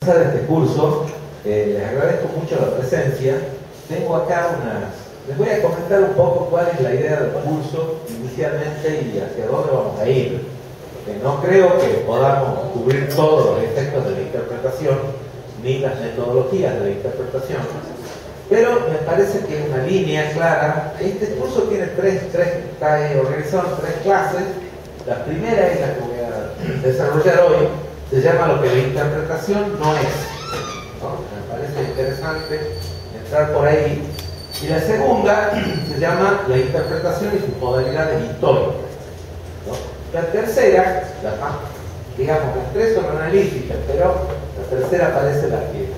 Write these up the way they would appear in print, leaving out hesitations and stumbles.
De este curso, les agradezco mucho la presencia. Tengo acá les voy a comentar un poco cuál es la idea del curso inicialmente y hacia dónde vamos a ir. No creo que podamos cubrir todos los efectos de la interpretación ni las metodologías de la interpretación, pero me parece que es una línea clara. Este curso tiene está organizado en 3 clases. La primera es la que voy a desarrollar hoy. Se llama Lo que la interpretación no es, ¿no? Me parece interesante entrar por ahí. Y la segunda se llama La interpretación y sus modalidades históricas, ¿no? La tercera, digamos, las 3 son analíticas, pero la tercera parece la que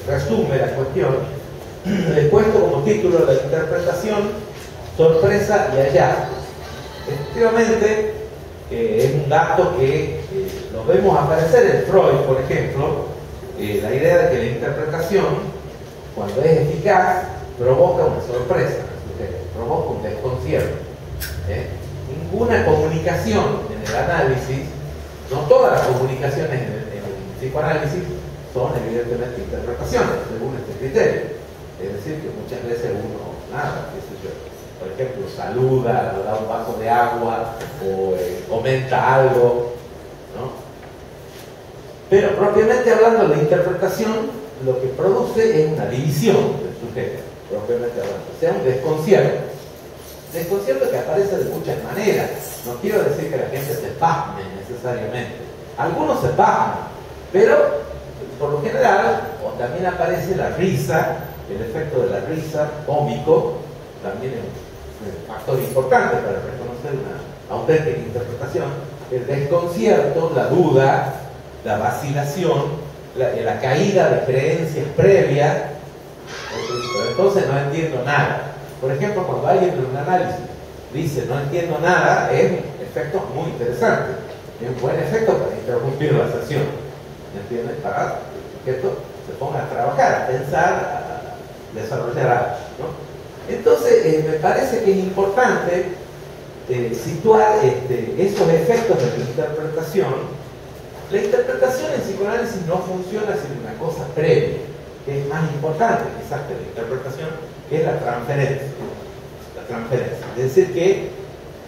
resume la cuestión. Le he puesto como título La interpretación, sorpresa y hallazgo. Efectivamente, es un dato que lo vemos aparecer en Freud, por ejemplo, la idea de que la interpretación, cuando es eficaz, provoca una sorpresa, provoca un desconcierto. Ninguna comunicación en el análisis, no todas las comunicaciones en el psicoanálisis son evidentemente interpretaciones, según este criterio. Es decir, que muchas veces uno, qué sé yo, por ejemplo, saluda, o da un vaso de agua, o comenta algo, ¿no? Pero propiamente hablando, la interpretación lo que produce es una división del sujeto, propiamente hablando, o sea, un desconcierto. Desconcierto que aparece de muchas maneras. No quiero decir que la gente se pasme necesariamente. Algunos se pasman, pero por lo general, o también aparece la risa, el efecto de la risa cómico, también es un factor importante para reconocer una auténtica interpretación. El desconcierto, la duda, la vacilación, la caída de creencias previas, pero entonces no entiendo nada. Por ejemplo, cuando alguien en un análisis dice no entiendo nada, es un efecto muy interesante, es un buen efecto para interrumpir la sesión, ¿me entiendes? Para que el sujeto se ponga a trabajar, a pensar, a desarrollar algo, ¿no? Entonces, me parece que es importante situar esos efectos de la interpretación. La interpretación en psicoanálisis no funciona sin una cosa previa, que es más importante quizás que la interpretación, que es la transferencia. La transferencia. Es decir que,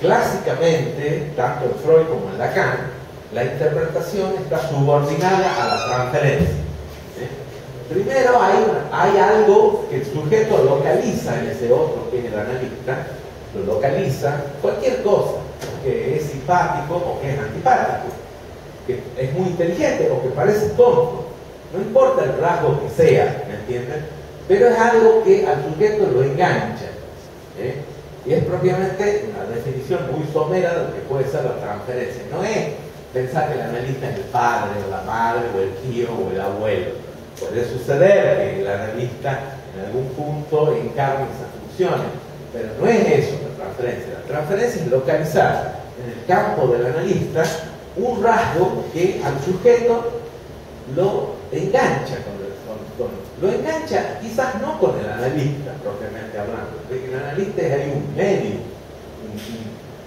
clásicamente, tanto en Freud como en Lacan, la interpretación está subordinada a la transferencia. Primero hay algo que el sujeto localiza en ese otro, que es el analista, lo localiza, cualquier cosa, que es simpático o que es antipático, que es muy inteligente o que parece tonto, no importa el rasgo que sea, ¿me entienden? Pero es algo que al sujeto lo engancha, y es propiamente una definición muy somera de lo que puede ser la transferencia. No es pensar que el analista es el padre o la madre o el tío o el abuelo. Puede suceder que el analista en algún punto encarne esas funciones, pero no es eso la transferencia. La transferencia es localizar en el campo del analista un rasgo que al sujeto lo engancha lo engancha quizás no con el analista propiamente hablando, porque el analista es ahí un medio,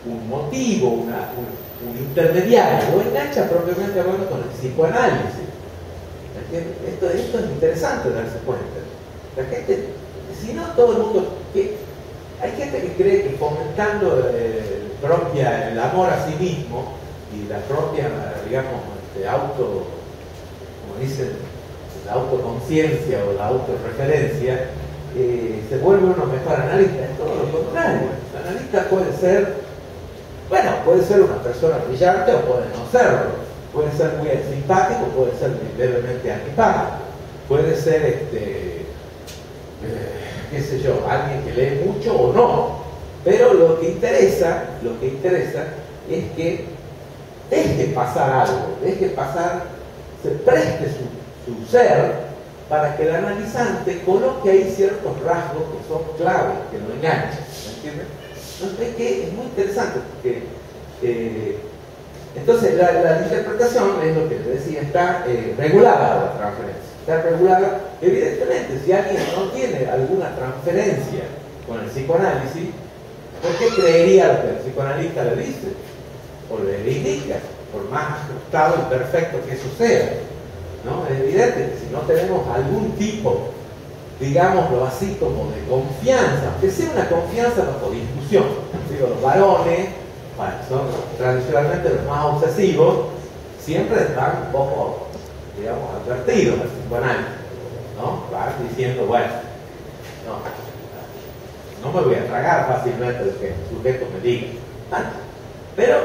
un motivo, un intermediario, lo engancha propiamente hablando con el psicoanálisis. Esto es interesante darse cuenta. La gente, si no todo el mundo, hay gente que cree que fomentando el amor a sí mismo y la propia, digamos, como dicen, la autoconciencia o la autorreferencia, se vuelve uno mejor analista. Es todo lo contrario. El analista puede ser, puede ser una persona brillante o puede no serlo. Puede ser muy simpático, puede ser levemente antipático, puede ser, qué sé yo, alguien que lee mucho o no. Pero lo que interesa es que deje pasar algo, se preste su ser para que el analizante coloque ahí ciertos rasgos que son claves, que lo enganchan, ¿me entiendes? Entonces es muy interesante porque entonces la interpretación, es lo que les decía, está regulada por la transferencia. Está regulada, evidentemente, si alguien no tiene alguna transferencia con el psicoanálisis, ¿por qué creería lo que el psicoanalista le dice? O le indica, por más ajustado y perfecto que eso sea. ¿no? Es evidente que si no tenemos algún tipo, digámoslo así, como de confianza, aunque sea una confianza bajo discusión. Digo, los varones, bueno, son tradicionalmente los más obsesivos, siempre están un poco, digamos, advertidos al psicoanálisis, ¿no? Van diciendo, bueno, no me voy a tragar fácilmente lo que el sujeto me diga. Pero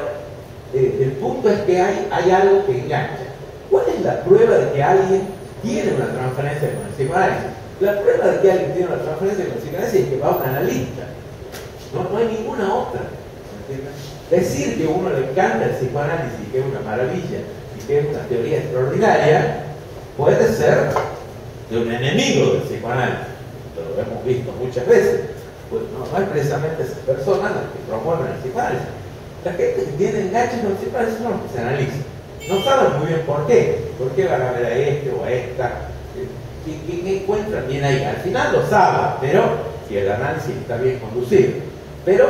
el punto es que hay algo que engancha. ¿Cuál es la prueba de que alguien tiene una transferencia con el psicoanálisis? La prueba de que alguien tiene una transferencia con el psicoanálisis es que va a un analista. No hay ninguna otra. Decir que a uno le encanta el psicoanálisis, que es una maravilla y que es una teoría extraordinaria, puede ser de un enemigo del psicoanálisis. Lo hemos visto muchas veces. Pues no es precisamente esas personas las que promueven el psicoanálisis. La gente que tiene enganches con el psicoanálisis son los que se analizan. No saben muy bien por qué. ¿Por qué van a ver a este o a esta? ¿Qué encuentran bien ahí? Al final lo saben, pero si el análisis está bien conducido. Pero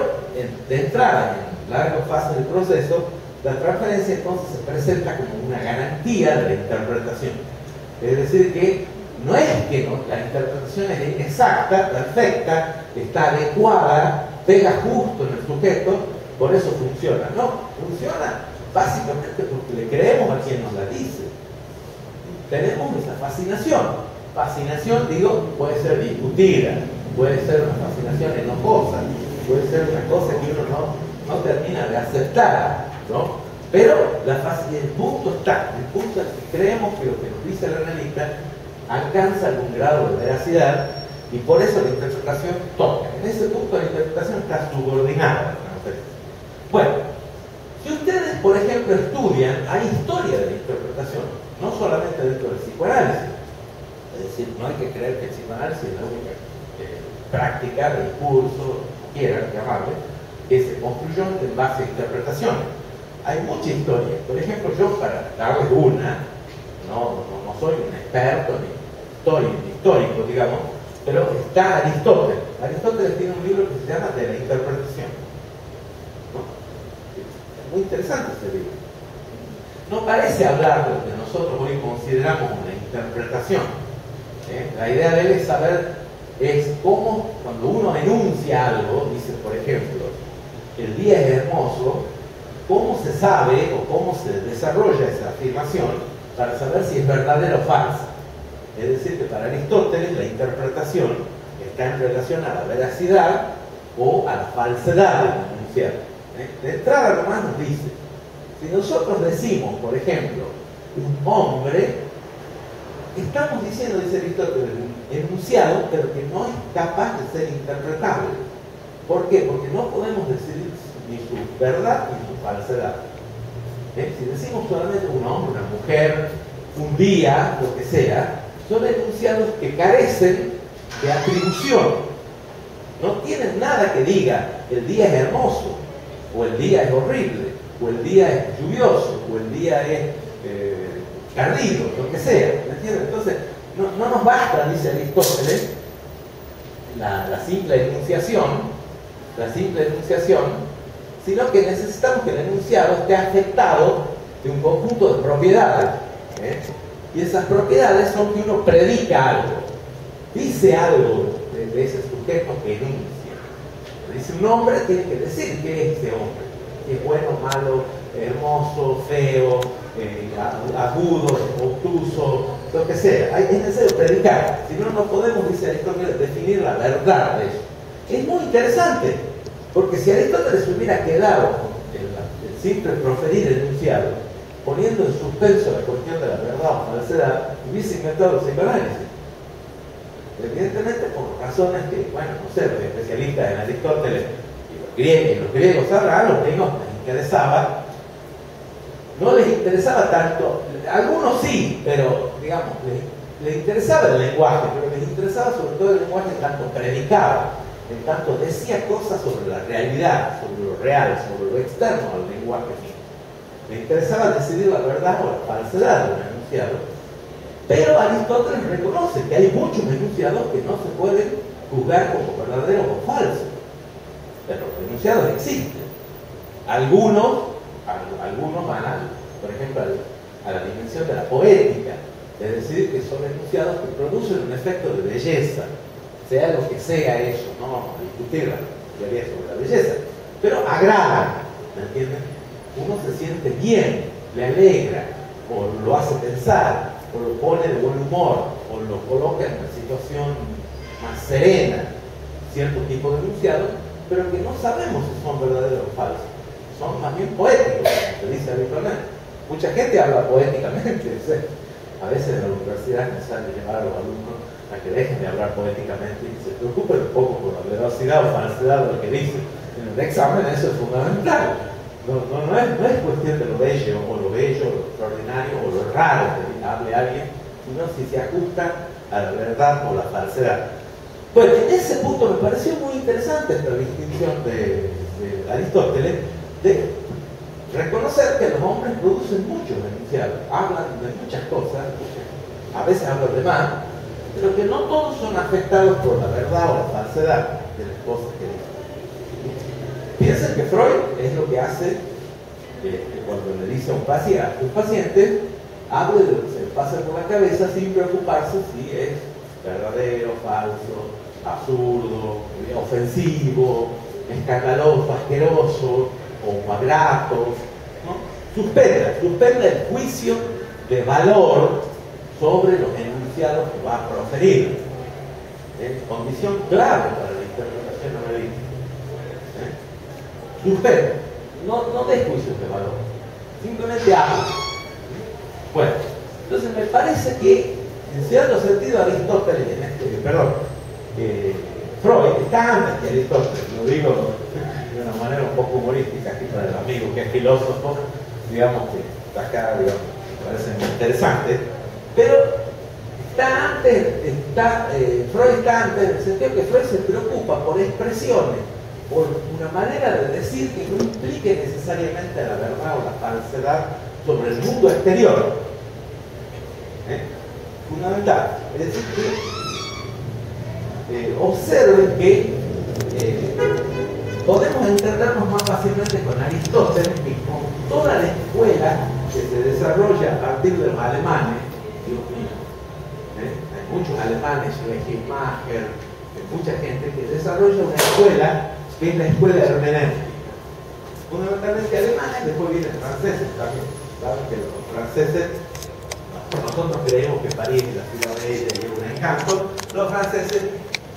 de entrada, en larga fase del proceso, la transferencia entonces se presenta como una garantía de la interpretación. Es decir, que no es que la interpretación es exacta, perfecta, está adecuada, pega justo en el sujeto, por eso funciona. No, funciona básicamente porque le creemos a quien nos la dice. Tenemos esa fascinación. Fascinación, digo, puede ser discutida, puede ser una fascinación enojosa, puede ser una cosa que uno no termina de aceptar, ¿no? Pero el punto está, el punto es que creemos que lo que nos dice el analista alcanza algún grado de veracidad y por eso la interpretación toca. En ese punto la interpretación está subordinada. Bueno, si ustedes, por ejemplo, estudian, hay historia de la interpretación, no solamente dentro del psicoanálisis. Es decir, no hay que creer que el psicoanálisis es la única práctica, del curso, quieran llamarle, que se construyó en base a interpretación. Hay mucha historia. Por ejemplo, yo para darles una, no soy un experto ni histórico, digamos, pero está Aristóteles. Aristóteles tiene un libro que se llama De la interpretación. ¿No? Es muy interesante ese libro. No parece hablar de lo que nosotros hoy consideramos una interpretación. La idea de él es saber cómo, cuando uno enuncia algo, dice, por ejemplo, el día es hermoso, cómo se sabe o cómo se desarrolla esa afirmación para saber si es verdadera o falsa. Es decir, que para Aristóteles la interpretación está en relación a la veracidad o a la falsedad del enunciado. De entrada nomás nos dice, si nosotros decimos, por ejemplo, un hombre, estamos diciendo, dice Aristóteles, un enunciado, pero que no es capaz de ser interpretable. ¿Por qué? Porque no podemos decidir ni su verdad ni su falsedad. Si decimos solamente un hombre, una mujer, un día, lo que sea, son enunciados que carecen de atribución. No tienen nada que diga, el día es hermoso, o el día es horrible, o el día es lluvioso, o el día es cardido, lo que sea. ¿Me entiendes? Entonces, no nos basta, dice Aristóteles, la simple enunciación, sino que necesitamos que el enunciado esté afectado de un conjunto de propiedades. Y esas propiedades son que uno predica algo, dice algo de ese sujeto que enuncia. Dice un hombre, tiene que decir qué es ese hombre, si es bueno, malo, hermoso, feo, agudo, obtuso, lo que sea. Es necesario predicar, si no, no podemos, dice Aristóteles, definir la verdad de eso. Es muy interesante, porque si Aristóteles hubiera quedado el simple proferir el enunciado, poniendo en suspenso la cuestión de la verdad o falsedad, hubiese inventado el psicoanálisis. Evidentemente por razones que, bueno, no sé, los especialistas en Aristóteles y los griegos sabrán, a los griegos no les interesaba tanto, algunos sí, pero digamos, les interesaba el lenguaje, pero les interesaba sobre todo el lenguaje en tanto predicaba, en tanto decía cosas sobre la realidad, sobre lo real, sobre lo externo al lenguaje mismo. Le interesaba decidir la verdad o la falsedad de un enunciado, pero Aristóteles reconoce que hay muchos enunciados que no se pueden juzgar como verdaderos o falsos, pero los enunciados existen. Algunos van por ejemplo, a la dimensión de la poética. Es decir, que son enunciados que producen un efecto de belleza, sea lo que sea eso, no discutir la teoría sobre la belleza, pero agrada, ¿me entienden? Uno se siente bien, le alegra, o lo hace pensar, o lo pone de buen humor, o lo coloca en una situación más serena, cierto tipo de enunciados, pero que no sabemos si son verdaderos o falsos, son más bien poéticos, como se dice habitualmente. Mucha gente habla poéticamente, ¿sí? A veces en la universidad me sale llevar a los alumnos a que dejen de hablar poéticamente y se preocupen un poco por la veracidad o falsedad de lo que dicen. En el examen eso es fundamental. No es cuestión de lo bello, o lo extraordinario, o lo raro que hable alguien, sino si se ajusta a la verdad o la falsedad. Bueno, en ese punto me pareció muy interesante esta distinción de Aristóteles, de reconocer que los hombres producen muchos enunciados, hablan de muchas cosas, a veces hablan de más, pero que no todos son afectados por la verdad o la falsedad de las cosas que dicen. Piensen que Freud es lo que hace que cuando le dice a un paciente, hable de lo que se le pasa por la cabeza sin preocuparse si es verdadero, falso, absurdo, ofensivo, escandaloso, asqueroso o grato, ¿no? Suspenda el juicio de valor sobre los enunciados que va a proferir. Condición clave para la interpretación analítica. Suspenda, no des juicios de valor, simplemente habla. Bueno, entonces me parece que en cierto sentido Aristóteles, Freud está antes que Aristóteles, lo digo de una manera un poco humorística aquí para el amigo que es filósofo, digamos que está acá, digamos, me parece muy interesante, pero Freud está antes en el sentido que Freud se preocupa por expresiones, por una manera de decir que no implique necesariamente la verdad o la falsedad sobre el mundo exterior. Fundamental. Es decir, que observen que podemos entendernos más fácilmente con Aristóteles que con toda la escuela que se desarrolla a partir de los alemanes. Dios mío, hay muchos alemanes, Schleiermacher, mucha gente que desarrolla una escuela que es la escuela hermenéutica, fundamentalmente alemana, y después vienen franceses también. Saben que los franceses, nosotros creemos que París es la ciudad bella y es un encanto, los franceses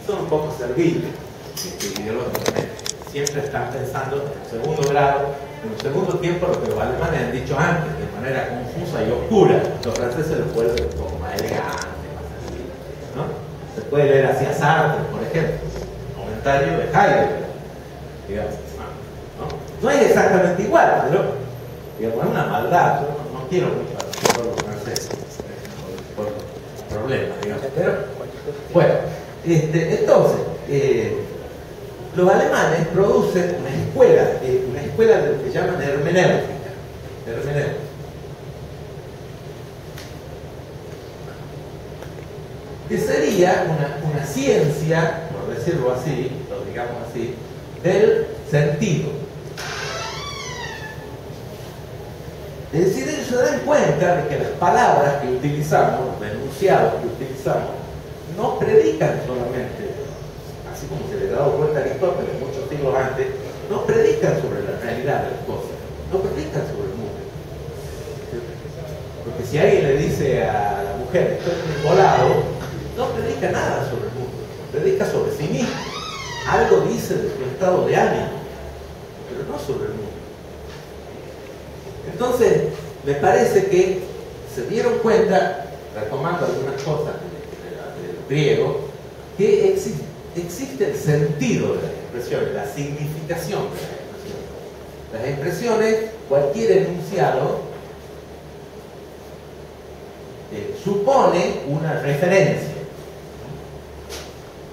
son un poco serviles ideológicamente, siempre están pensando en el segundo grado, en el segundo tiempo, lo que los alemanes han dicho antes, de manera confusa y oscura. Los franceses lo vuelven un poco más elegante, más así, ¿no? Se puede leer hacia Sartre, por ejemplo, comentario de Heidegger, digamos, ¿no? No es exactamente igual, pero digamos, es una maldad. Yo no quiero mucho a los franceses por problemas, digamos, pero bueno, entonces los alemanes producen una escuela de lo que llaman hermenéutica, que sería una ciencia, por decirlo así, lo digamos así, del sentido. Es decir, ellos se dan cuenta de que las palabras que utilizamos, los enunciados que utilizamos, no predican solamente, así como se le ha dado cuenta a Aristóteles muchos siglos antes, no predican sobre la realidad de las cosas, no predican sobre el mundo. Porque si alguien le dice a la mujer, estoy enamorado, no predica nada sobre el mundo, predica sobre sí mismo. Algo dice de su estado de ánimo, pero no sobre el mundo. Entonces, me parece que se dieron cuenta, retomando algunas cosas del griego, que existe el sentido de las expresiones, la significación de las expresiones. Las expresiones, cualquier enunciado, supone una referencia.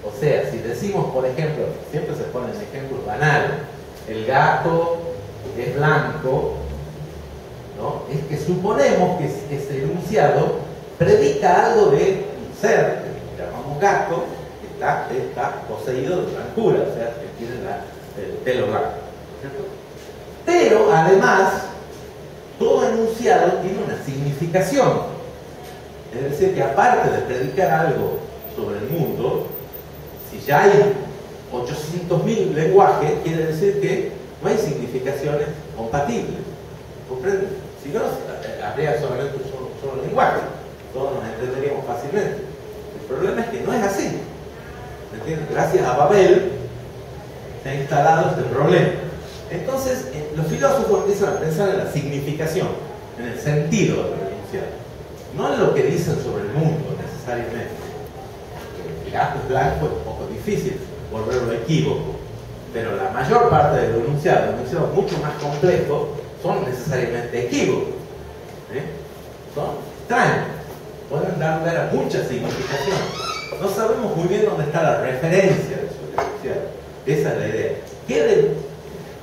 O sea, si decimos, por ejemplo, siempre se ponen ejemplos banales, el gato es blanco, ¿no? Es que suponemos que ese enunciado predica algo de un ser que llamamos gato, que está poseído de blancura, o sea, que tiene el pelo blanco, ¿cierto? Pero además, todo enunciado tiene una significación. Es decir, que aparte de predicar algo sobre el mundo, si ya hay 800.000 lenguajes, quiere decir que no hay significaciones compatibles. ¿Comprenden? Si no, habría solamente un solo lenguaje, todos nos entenderíamos fácilmente. El problema es que no es así. ¿Me entienden? Gracias a Babel se ha instalado este problema. Entonces, los filósofos empiezan a pensar en la significación, en el sentido del enunciado, no en lo que dicen sobre el mundo necesariamente. El gato es blanco es un poco difícil volverlo equívoco, pero la mayor parte de los enunciados mucho más complejos, son necesariamente equívocos. Son extraños, pueden dar lugar a muchas significaciones. No sabemos muy bien dónde está la referencia de su enunciado. Esa es la idea.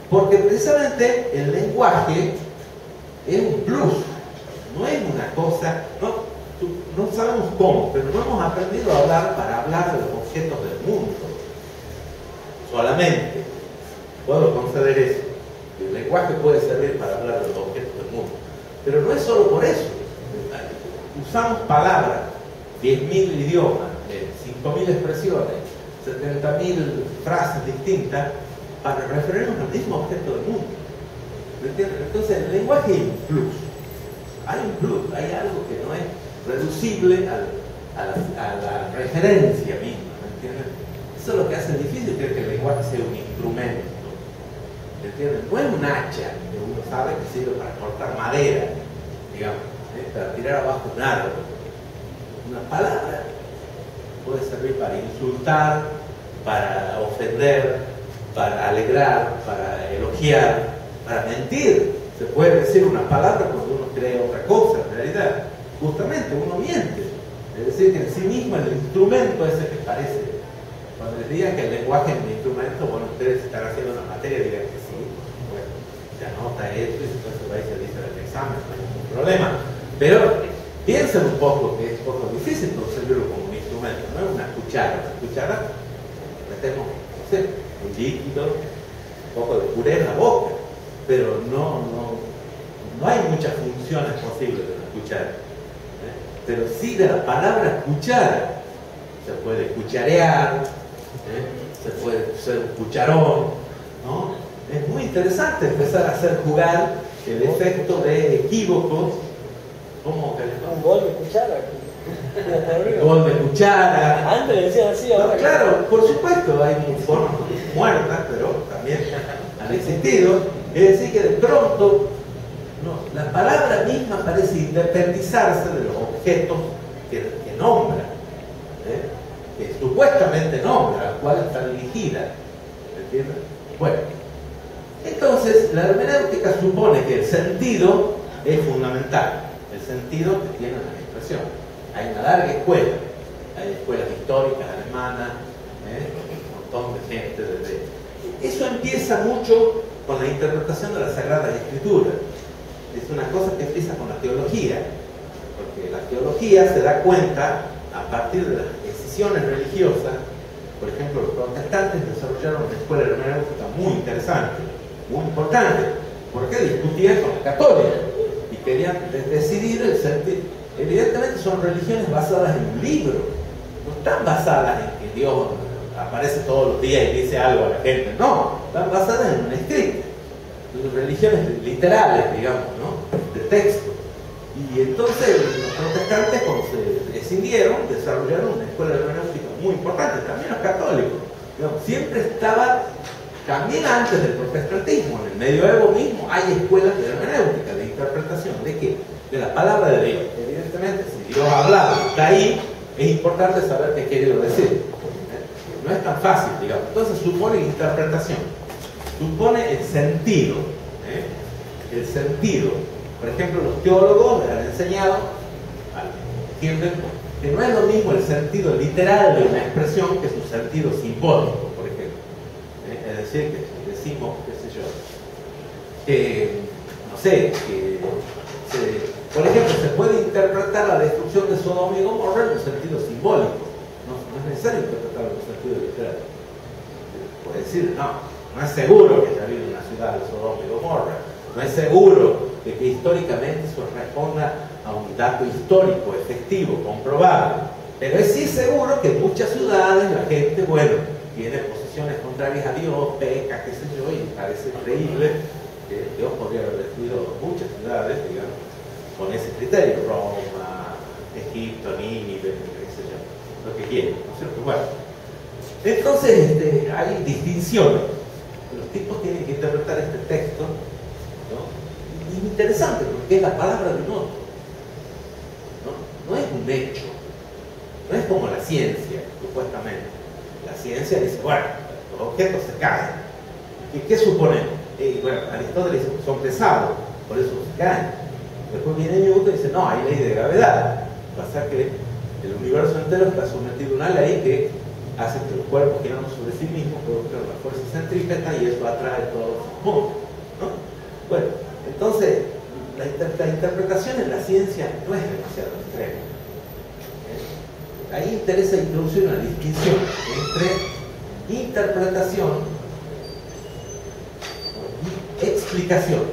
Porque precisamente el lenguaje es un plus, no es una cosa, no sabemos cómo, pero no hemos aprendido a hablar para hablar de los objetos del mundo. Solamente puedo conceder eso. El lenguaje puede servir para hablar de los objetos del mundo, pero no es solo por eso. Usamos palabras, 10.000 idiomas, 5.000 expresiones, 70.000 frases distintas para referirnos al mismo objeto del mundo. ¿Me entienden? Entonces el lenguaje es un plus. Hay un plus, hay algo que no es reducible a la referencia misma. ¿Me entienden? Eso es lo que hace difícil creer que el lenguaje sea un instrumento. ¿Me entienden? No es un hacha que uno sabe que sirve para cortar madera, digamos, para tirar abajo un árbol. Una palabra puede servir para insultar, para ofender, para alegrar, para elogiar, para mentir. Se puede decir una palabra cuando uno cree otra cosa, en realidad. Justamente uno miente. Es decir, que en sí mismo el instrumento ese que parece. Cuando les digan que el lenguaje es un instrumento, bueno, ustedes están haciendo una materia, digan que sí. Bueno, se anota esto y después se va y se dice en el examen, no hay ningún problema. Pero piensen un poco que es un poco difícil concebirlo como un instrumento, no es una cuchara. La cuchara metemos, no sé, un líquido, un poco de puré en la boca, pero no hay muchas funciones posibles de una cuchara. Pero sí de la palabra cuchara. Se puede cucharear, se puede ser un cucharón, ¿no? Es muy interesante empezar a hacer jugar el efecto de equívocos, como que un gol de cuchara. Gol de cuchara. Antes le decían así, ahora. No, claro, por supuesto, hay formas muertas, pero también han existido. Es decir, que de pronto la palabra misma parece independizarse de los objetos que nombra, que supuestamente nombra, al cual está dirigida. ¿Entiendes? Bueno, entonces la hermenéutica supone que el sentido es fundamental, el sentido que tiene la expresión. Hay una larga escuela, hay escuelas históricas alemanas, un montón de gente Eso empieza mucho con la interpretación de la Sagrada Escritura. Es una cosa que empieza con la teología, porque la teología se da cuenta a partir de las decisiones religiosas. Por ejemplo, los protestantes desarrollaron una escuela hermenéutica muy interesante, muy importante, porque discutían con los católicos y querían decidir el sentido. Evidentemente son religiones basadas en un libro, no están basadas en que Dios aparece todos los días y dice algo a la gente, no, están basadas en un escrito, religiones literales, digamos, ¿no? De texto. Y entonces los protestantes, cuando se escindieron, desarrollaron una escuela hermenéutica muy importante, también los católicos, digamos, siempre estaba, también antes del protestantismo, en el medioevo mismo, hay escuelas de hermenéutica, de interpretación, ¿de qué? De la palabra de Dios. Evidentemente, si Dios ha hablado, está ahí, es importante saber qué quiere decir. No es tan fácil, digamos. Entonces supone interpretación, supone el sentido. El sentido. Por ejemplo, los teólogos me han enseñado, entienden, que no es lo mismo el sentido literal de una expresión que su sentido simbólico, por ejemplo. Es decir, que decimos, qué sé yo, que, no sé, que por ejemplo, se puede interpretar la destrucción de Sodoma y Gomorra en un sentido simbólico. No es necesario interpretarlo en un sentido literal. Puede decir, no es seguro que haya habido una ciudad de Sodoma y Gomorra. No es seguro de que históricamente eso responda a un dato histórico, efectivo, comprobable. Pero es sí seguro que en muchas ciudades la gente, bueno, tiene posiciones contrarias a Dios, peca, qué sé yo, y parece creíble que Dios podría haber destruido muchas ciudades, digamos, con ese criterio, Roma, Egipto, Nínive, qué sé yo, lo que quieran, ¿no es cierto? Bueno, entonces hay distinciones. Los tipos tienen que interpretar este texto, ¿no? Y es interesante porque es la palabra de un otro, ¿no? No es un hecho, no es como la ciencia, supuestamente. La ciencia dice, bueno, los objetos se caen. ¿Y qué suponemos? Bueno, Aristóteles dice que son pesados, por eso se caen. Después viene Newton y dice, no, hay ley de gravedad. Pasa que el universo entero está sometido a una ley que hace que los cuerpos girando sobre sí mismos produzcan la fuerza centrípeta y eso atrae todos los mundos, ¿no? Bueno, entonces la interpretación en la ciencia no es demasiado extrema. Ahí interesa introducir una distinción entre interpretación y explicación.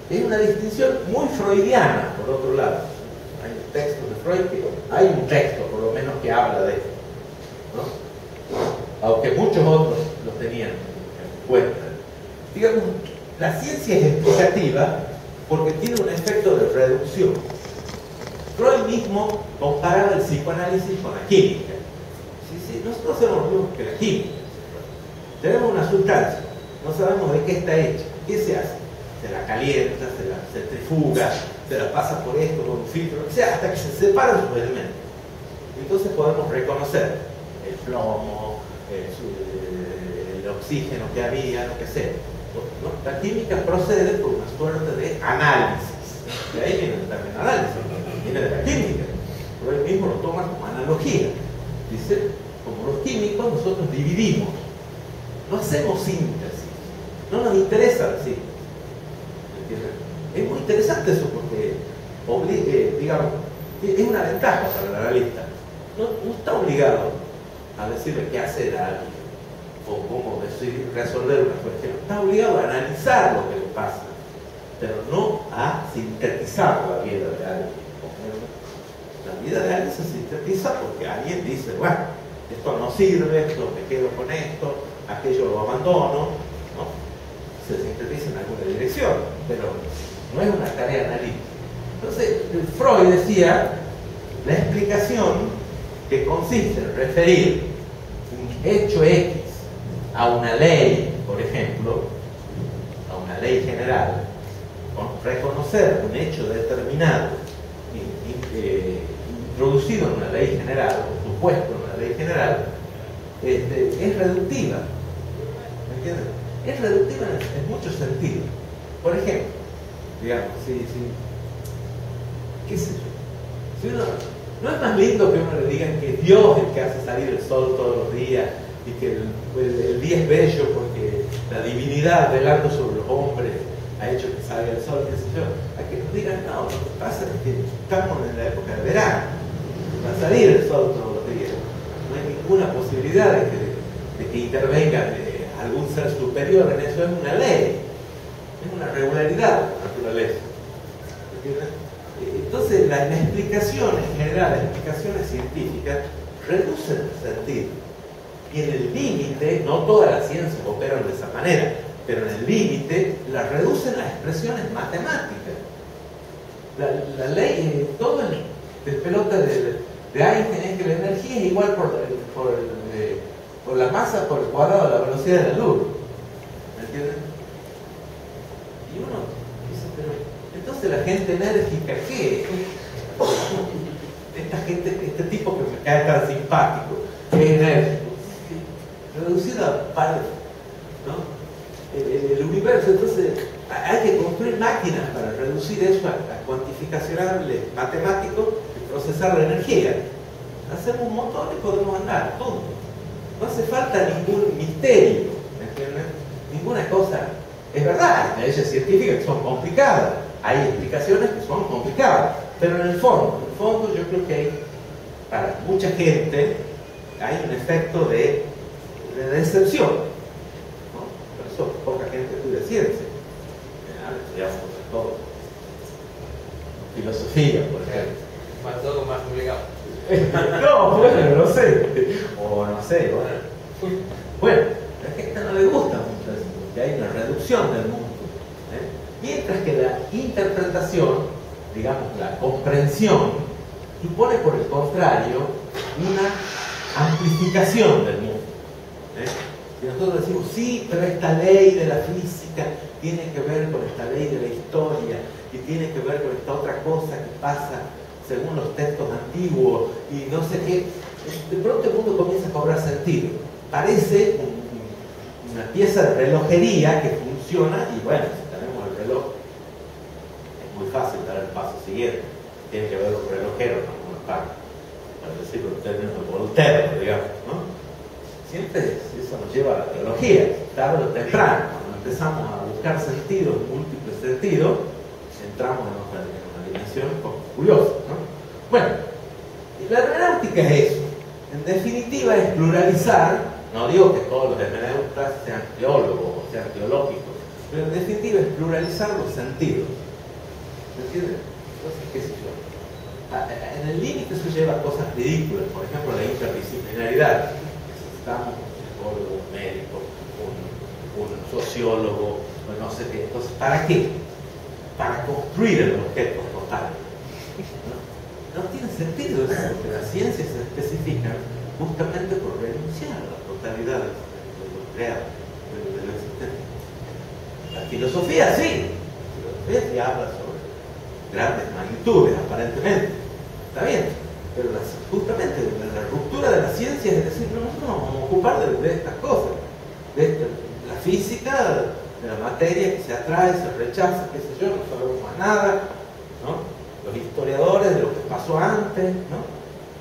Es una distinción muy freudiana, por otro lado. Hay textos de Freud que hay un texto, por lo menos, que habla de esto, ¿no? Aunque muchos otros lo tenían en cuenta. Digamos, la ciencia es explicativa porque tiene un efecto de reducción. Freud mismo comparaba el psicoanálisis con la química. Sí, nosotros hacemos lo mismo que la química. Tenemos una sustancia, no sabemos de qué está hecha. ¿Qué se hace? Se la calienta, se la centrifuga, se la pasa por esto, por un filtro, o sea, hasta que se separan sus elementos. Entonces podemos reconocer el plomo, el oxígeno que había, lo que sea, ¿no? La química procede por una suerte de análisis. De ahí viene el término análisis, viene de la química. Pero él mismo lo toma como analogía. Dice, como los químicos, nosotros dividimos, no hacemos síntesis, no nos interesa la síntesis. Es muy interesante eso porque digamos, es una ventaja para el analista. No está obligado a decirle qué hacer a alguien o cómo resolver una cuestión. Está obligado a analizar lo que le pasa, pero no a sintetizar la vida de alguien. La vida de alguien se sintetiza porque alguien dice, bueno, esto no sirve, esto me quedo con esto, aquello lo abandono, ¿no? Se sintetiza en alguna dirección, pero no es una tarea analítica. Entonces, Freud decía, la explicación que consiste en referir un hecho X a una ley, por ejemplo, a una ley general, reconocer un hecho determinado, introducido en una ley general, o supuesto en una ley general, es reductiva. ¿Me entiendes? Es reductiva en muchos sentidos. Por ejemplo, digamos, qué sé yo, si uno, no es más lindo que uno le digan que es Dios el que hace salir el sol todos los días y que el día es bello porque la divinidad velando sobre los hombres ha hecho que salga el sol, qué sé yo, a que nos digan, no, lo que pasa es que estamos en la época de verano, va a salir el sol todos los días, no hay ninguna posibilidad de que intervenga algún ser superior en eso, es una ley, es una regularidad de la naturaleza. ¿Entiendes? Entonces las explicaciones en general, las explicaciones científicas reducen el sentido y en el límite, no todas las ciencias operan de esa manera, pero en el límite las reducen a expresiones matemáticas. La ley, todo el pelota de Einstein es que la energía es igual por la masa por el cuadrado de la velocidad de la luz. ¿Me entiendes? Y uno dice, pero entonces la gente enérgica, ¿qué es? Esta gente, este tipo que me cae tan simpático, que es enérgico, reducido a pares, ¿no? El universo, entonces hay que construir máquinas para reducir eso a cuantificacionables matemáticos y procesar la energía. Hacemos un motor y podemos andar, todo. No hace falta ningún misterio, ¿me entiendes? Ninguna cosa. Es verdad, hay leyes científicas que son complicadas, hay explicaciones que son complicadas, pero en el fondo yo creo que hay, para mucha gente hay un efecto de decepción, ¿no? eso poca gente estudia ciencia. En general estudiamos todo. Filosofía, por ejemplo. Más todo más complicado. No, bueno, no sé. O no sé, bueno. Bueno, a la gente no le gusta mucho eso, porque hay una reducción del mundo. Mientras que la interpretación, digamos, la comprensión, supone por el contrario una amplificación del mundo. Si nosotros decimos, sí, pero esta ley de la física tiene que ver con esta ley de la historia y tiene que ver con esta otra cosa que pasa según los textos antiguos y no sé qué, de pronto el mundo comienza a cobrar sentido. Parece una pieza de relojería que funciona y bueno, si tenemos el reloj es muy fácil dar el paso siguiente. Tiene que ver un relojero en alguna parte, para decirlo en términos de Voltaire, digamos, ¿no? Siempre eso nos lleva a la teología, tarde o temprano. Cuando empezamos a buscar sentidos, múltiples sentidos, entramos en una dimensión curiosa, ¿no? Bueno, la hermenéutica es eso. En definitiva es pluralizar, no digo que todos los hermeneutas sean teólogos o sean teológicos, pero en definitiva es pluralizar los sentidos. ¿Me entiendes? Entonces, qué sé yo. En el límite eso lleva a cosas ridículas, por ejemplo la interdisciplinaridad. Necesitamos un psicólogo, un médico, un sociólogo, no sé qué. Entonces, ¿para qué? Para construir el objeto total. No tiene sentido eso, porque las ciencias se especifican justamente por renunciar a la totalidad de lo creado, de lo existente. La filosofía sí, la filosofía sí habla sobre grandes magnitudes, aparentemente, está bien, pero justamente la ruptura de la ciencia es decir, nosotros nos vamos a ocupar de estas cosas, de la física, de la materia que se atrae, se rechaza, qué sé yo, no sabemos más nada, ¿no? Los historiadores de lo que pasó antes, ¿no?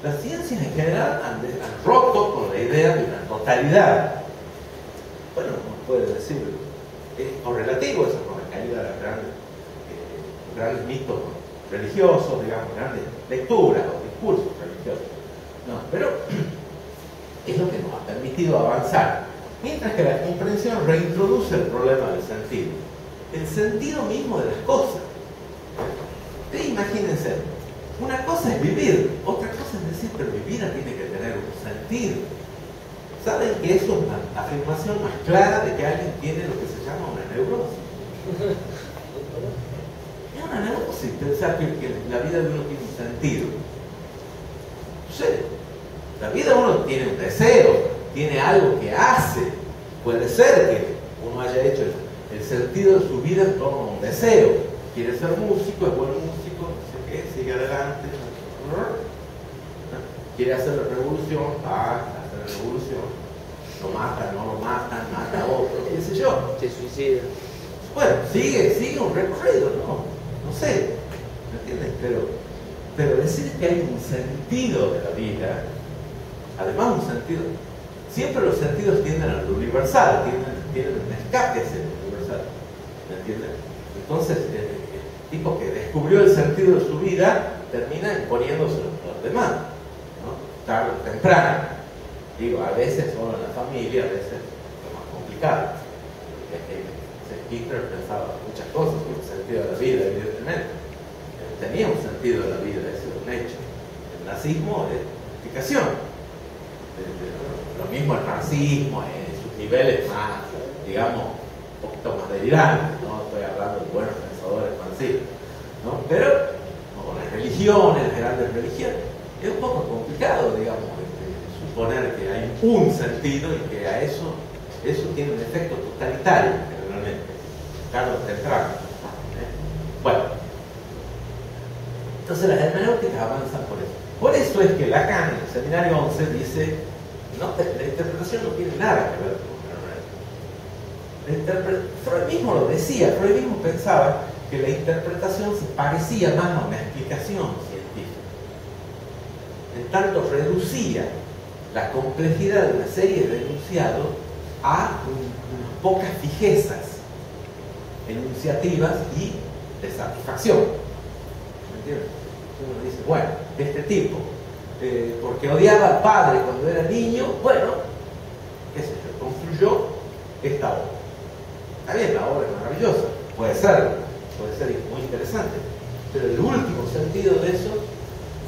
Las ciencias en general han roto con la idea de una totalidad. Bueno, uno puede decir, es correlativo eso con la caída de los grandes mitos religiosos, digamos, grandes lecturas o discursos religiosos. No, pero es lo que nos ha permitido avanzar. Mientras que la comprensión reintroduce el problema del sentido. El sentido mismo de las cosas. Imagínense, una cosa es vivir, otra cosa es decir, pero mi vida tiene que tener un sentido. ¿Saben que eso es una afirmación más clara de que alguien tiene lo que se llama una neurosis? Es una neurosis pensar que la vida de uno tiene un sentido. No sé, la vida de uno tiene un deseo, tiene algo que hace. Puede ser que uno haya hecho el sentido de su vida en torno a un deseo. Quiere ser músico, es buen músico, no sé qué, sigue adelante. Quiere hacer la revolución, va a hacer la revolución. Lo matan, no lo matan, mata a otro, qué sé yo. Se suicida. Bueno, sigue un recorrido, no sé, ¿me entiendes? Pero decir que hay un sentido de la vida, además un sentido, siempre los sentidos tienden a lo universal, tienen un escape hacia lo universal, ¿me entiendes? Entonces, el tipo que descubrió el sentido de su vida termina imponiéndose a los demás, ¿no? Tarde o temprano. Digo, a veces solo en la familia, a veces es lo más complicado. Hitler pensaba muchas cosas sobre el sentido de la vida, evidentemente. Tenía un sentido de la vida, ese es un hecho. El nazismo es explicación. Lo mismo el marxismo, en sus niveles más, digamos, un poquito más delirantes, no estoy hablando de buenos pensadores marxistas, ¿no? Pero con las religiones, las grandes religiones, es un poco complicado, digamos, suponer que hay un sentido y que a eso tiene un efecto totalitario, generalmente, tarde o temprano. Bueno, entonces las hermenéuticas avanzan por eso. Por eso es que Lacan, en el seminario 11, dice, no, la interpretación no tiene nada que ver con la hermenéutica. Freud mismo lo decía, Freud mismo pensaba que la interpretación se parecía más a una explicación científica. En tanto reducía la complejidad de una serie de enunciados a unas pocas fijezas enunciativas y de satisfacción. ¿Me entiendes? Uno dice, bueno, este tipo, porque odiaba al padre cuando era niño, bueno, qué sé yo, construyó esta obra. está bien, la obra es maravillosa, puede ser muy interesante, pero el último sentido de eso,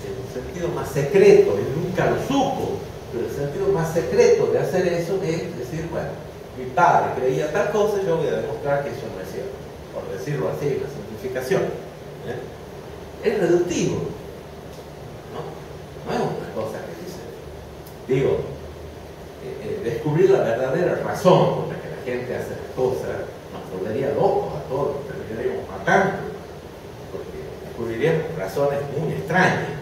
el sentido más secreto, él nunca lo supo, pero el sentido más secreto de hacer eso es decir, bueno, mi padre creía tal cosa, yo voy a demostrar que eso no es cierto, por decirlo así, una simplificación. Es reductivo, no es una cosa que dice, digo, descubrir la verdadera razón por la que la gente hace las cosas nos volvería locos a todos, nos terminaríamos matando, porque descubriríamos razones muy extrañas.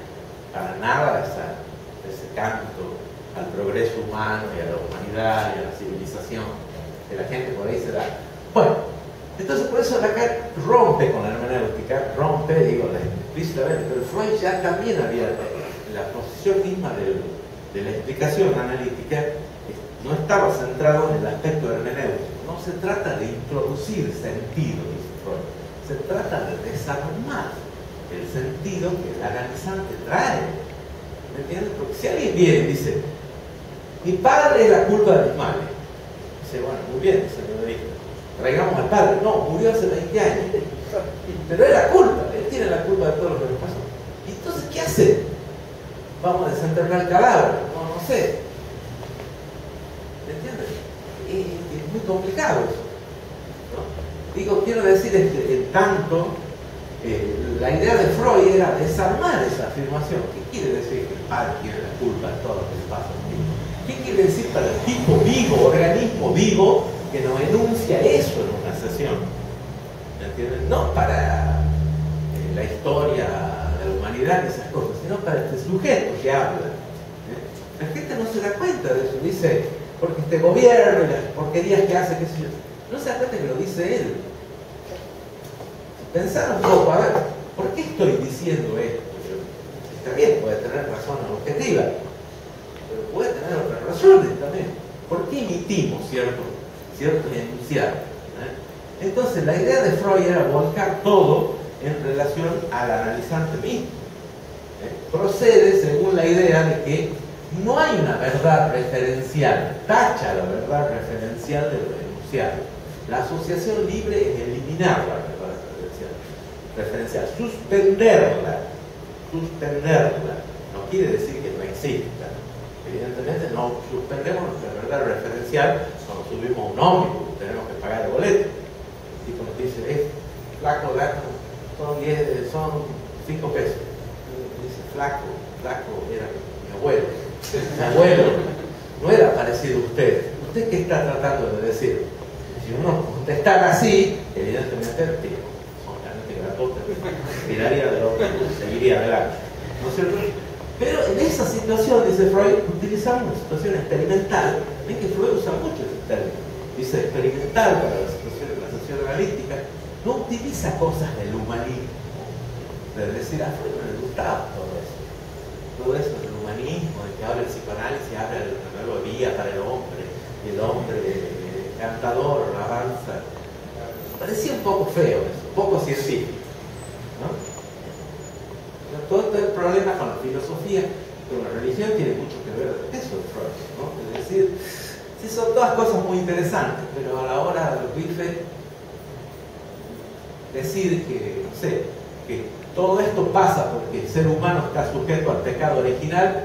Para nada ese canto al progreso humano y a la humanidad y a la civilización que la gente por ahí se da. Bueno, entonces por eso Lacan rompe con la hermenéutica, digo, explícitamente, pero Freud ya también había, la posición misma de la explicación analítica no estaba centrado en el aspecto hermenéutico, no se trata de introducir sentido, dice Freud, se trata de desarmar el sentido que el analizante trae. ¿Me entiendes? Porque si alguien viene y dice, mi padre es la culpa de mis males, dice, bueno, muy bien, señorita, traigamos al padre. No, murió hace 20 años, pero es la culpa, él tiene la culpa de todo lo que nos pasó. ¿Y entonces qué hace? Vamos a desenterrar el cadáver, no sé. ¿Me entiendes? Es muy complicado eso, ¿no? Digo, quiero decir, en tanto, la idea de Freud era desarmar esa afirmación. ¿Qué quiere decir que el padre tiene la culpa de todo lo que le pasa a un tipo? ¿Qué quiere decir para el tipo vivo, organismo vivo, que nos enuncia eso en una sesión? ¿Me entiendes? No para la historia de la humanidad y esas cosas, sino para este sujeto que habla. La gente no se da cuenta de eso, dice, porque este gobierno y las porquerías que hace, qué sé yo, no se da cuenta que lo dice él. Pensar un poco, a ver, ¿por qué estoy diciendo esto? Está bien, puede tener razones objetivas, pero puede tener otras razones también. ¿Por qué emitimos ciertos enunciados? Entonces, la idea de Freud era volcar todo en relación al analizante mismo. Procede según la idea de que no hay una verdad referencial, tacha la verdad referencial de lo enunciado. La asociación libre es eliminar la verdad referencial, suspenderla, no quiere decir que no exista. Evidentemente no suspendemos nuestra verdad referencial cuando subimos a un ómnibus, tenemos que pagar el boleto. El tipo nos dice, flaco, son 5 pesos. Y dice, flaco era mi abuelo. Mi abuelo no era parecido a usted. ¿Usted qué está tratando de decir? Si uno contestara así, evidentemente tiraría de lo que seguiría adelante, ¿no es cierto? Pero en esa situación, dice Freud, utilizamos una situación experimental, en que Freud usa mucho ese término, dice experimental para la sesión analítica, no utiliza cosas del humanismo, de decir, a Freud no le gustaba todo eso del humanismo, de que habla el psicoanálisis, habla de una nueva vía para el hombre encantador, avanza. Parecía un poco feo eso, un poco científico, ¿no? Todo el problema con la filosofía, con la religión, tiene mucho que ver con eso de Freud, ¿no? Es decir, sí, son todas cosas muy interesantes, pero a la hora del bife, decir que, no sé, que todo esto pasa porque el ser humano está sujeto al pecado original,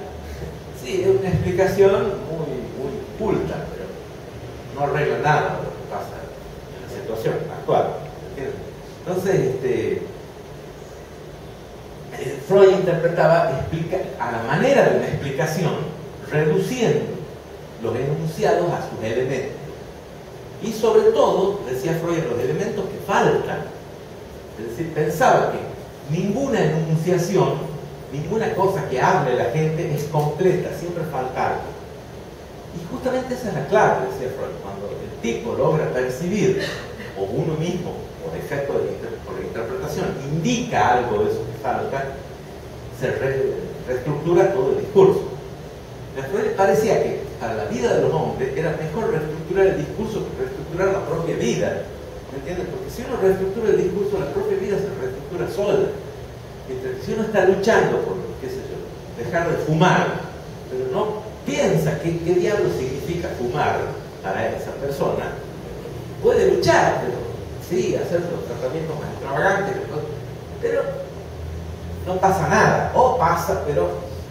sí, es una explicación muy culta, pero no arregla nada de lo que pasa en la situación actual, ¿entiendes? Entonces, Freud interpretaba a la manera de una explicación, reduciendo los enunciados a sus elementos. Y sobre todo, decía Freud, los elementos que faltan. Es decir, pensaba que ninguna enunciación, ninguna cosa que hable la gente es completa, siempre falta algo. Y justamente esa es la clave, decía Freud, cuando el tipo logra percibir, o uno mismo, por efecto por la interpretación, indica algo de eso que falta, se reestructura todo el discurso. A Freud parecía que para la vida de los hombres era mejor reestructurar el discurso que reestructurar la propia vida. ¿Me entiendes? Porque si uno reestructura el discurso, la propia vida se reestructura sola. Mientras que si uno está luchando por, qué sé yo, dejar de fumar, pero no piensa qué diablo significa fumar para esa persona, puede luchar, pero sí, hacer los tratamientos más extravagantes, pero no pasa nada, o pasa, pero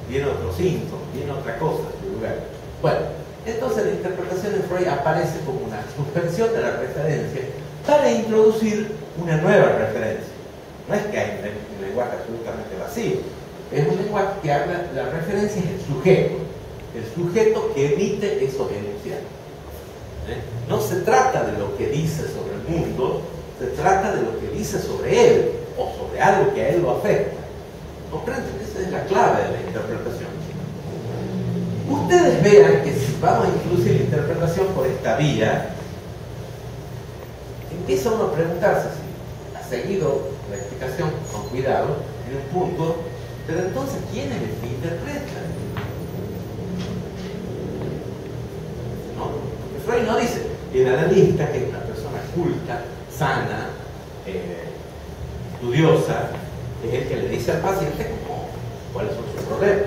viene otro síntoma, viene otra cosa en su lugar. Bueno, entonces la interpretación de Freud aparece como una suspensión de la referencia para introducir una nueva referencia. No es que hay un lenguaje absolutamente vacío, es un lenguaje que habla, la referencia es el sujeto que emite esos enunciados. No se trata de lo que dice sobre el mundo, se trata de lo que dice sobre él, o sobre algo que a él lo afecta. ¿Comprenden? Esa es la clave de la interpretación. Ustedes vean que si vamos a introducir la interpretación por esta vía, empieza uno a preguntarse si ha seguido la explicación con cuidado en un punto, pero entonces ¿quién es el que interpreta? ¿No? Porque Freud no dice el analista, que es una persona culta, sana, estudiosa, es el que le dice al paciente cuáles son sus problemas.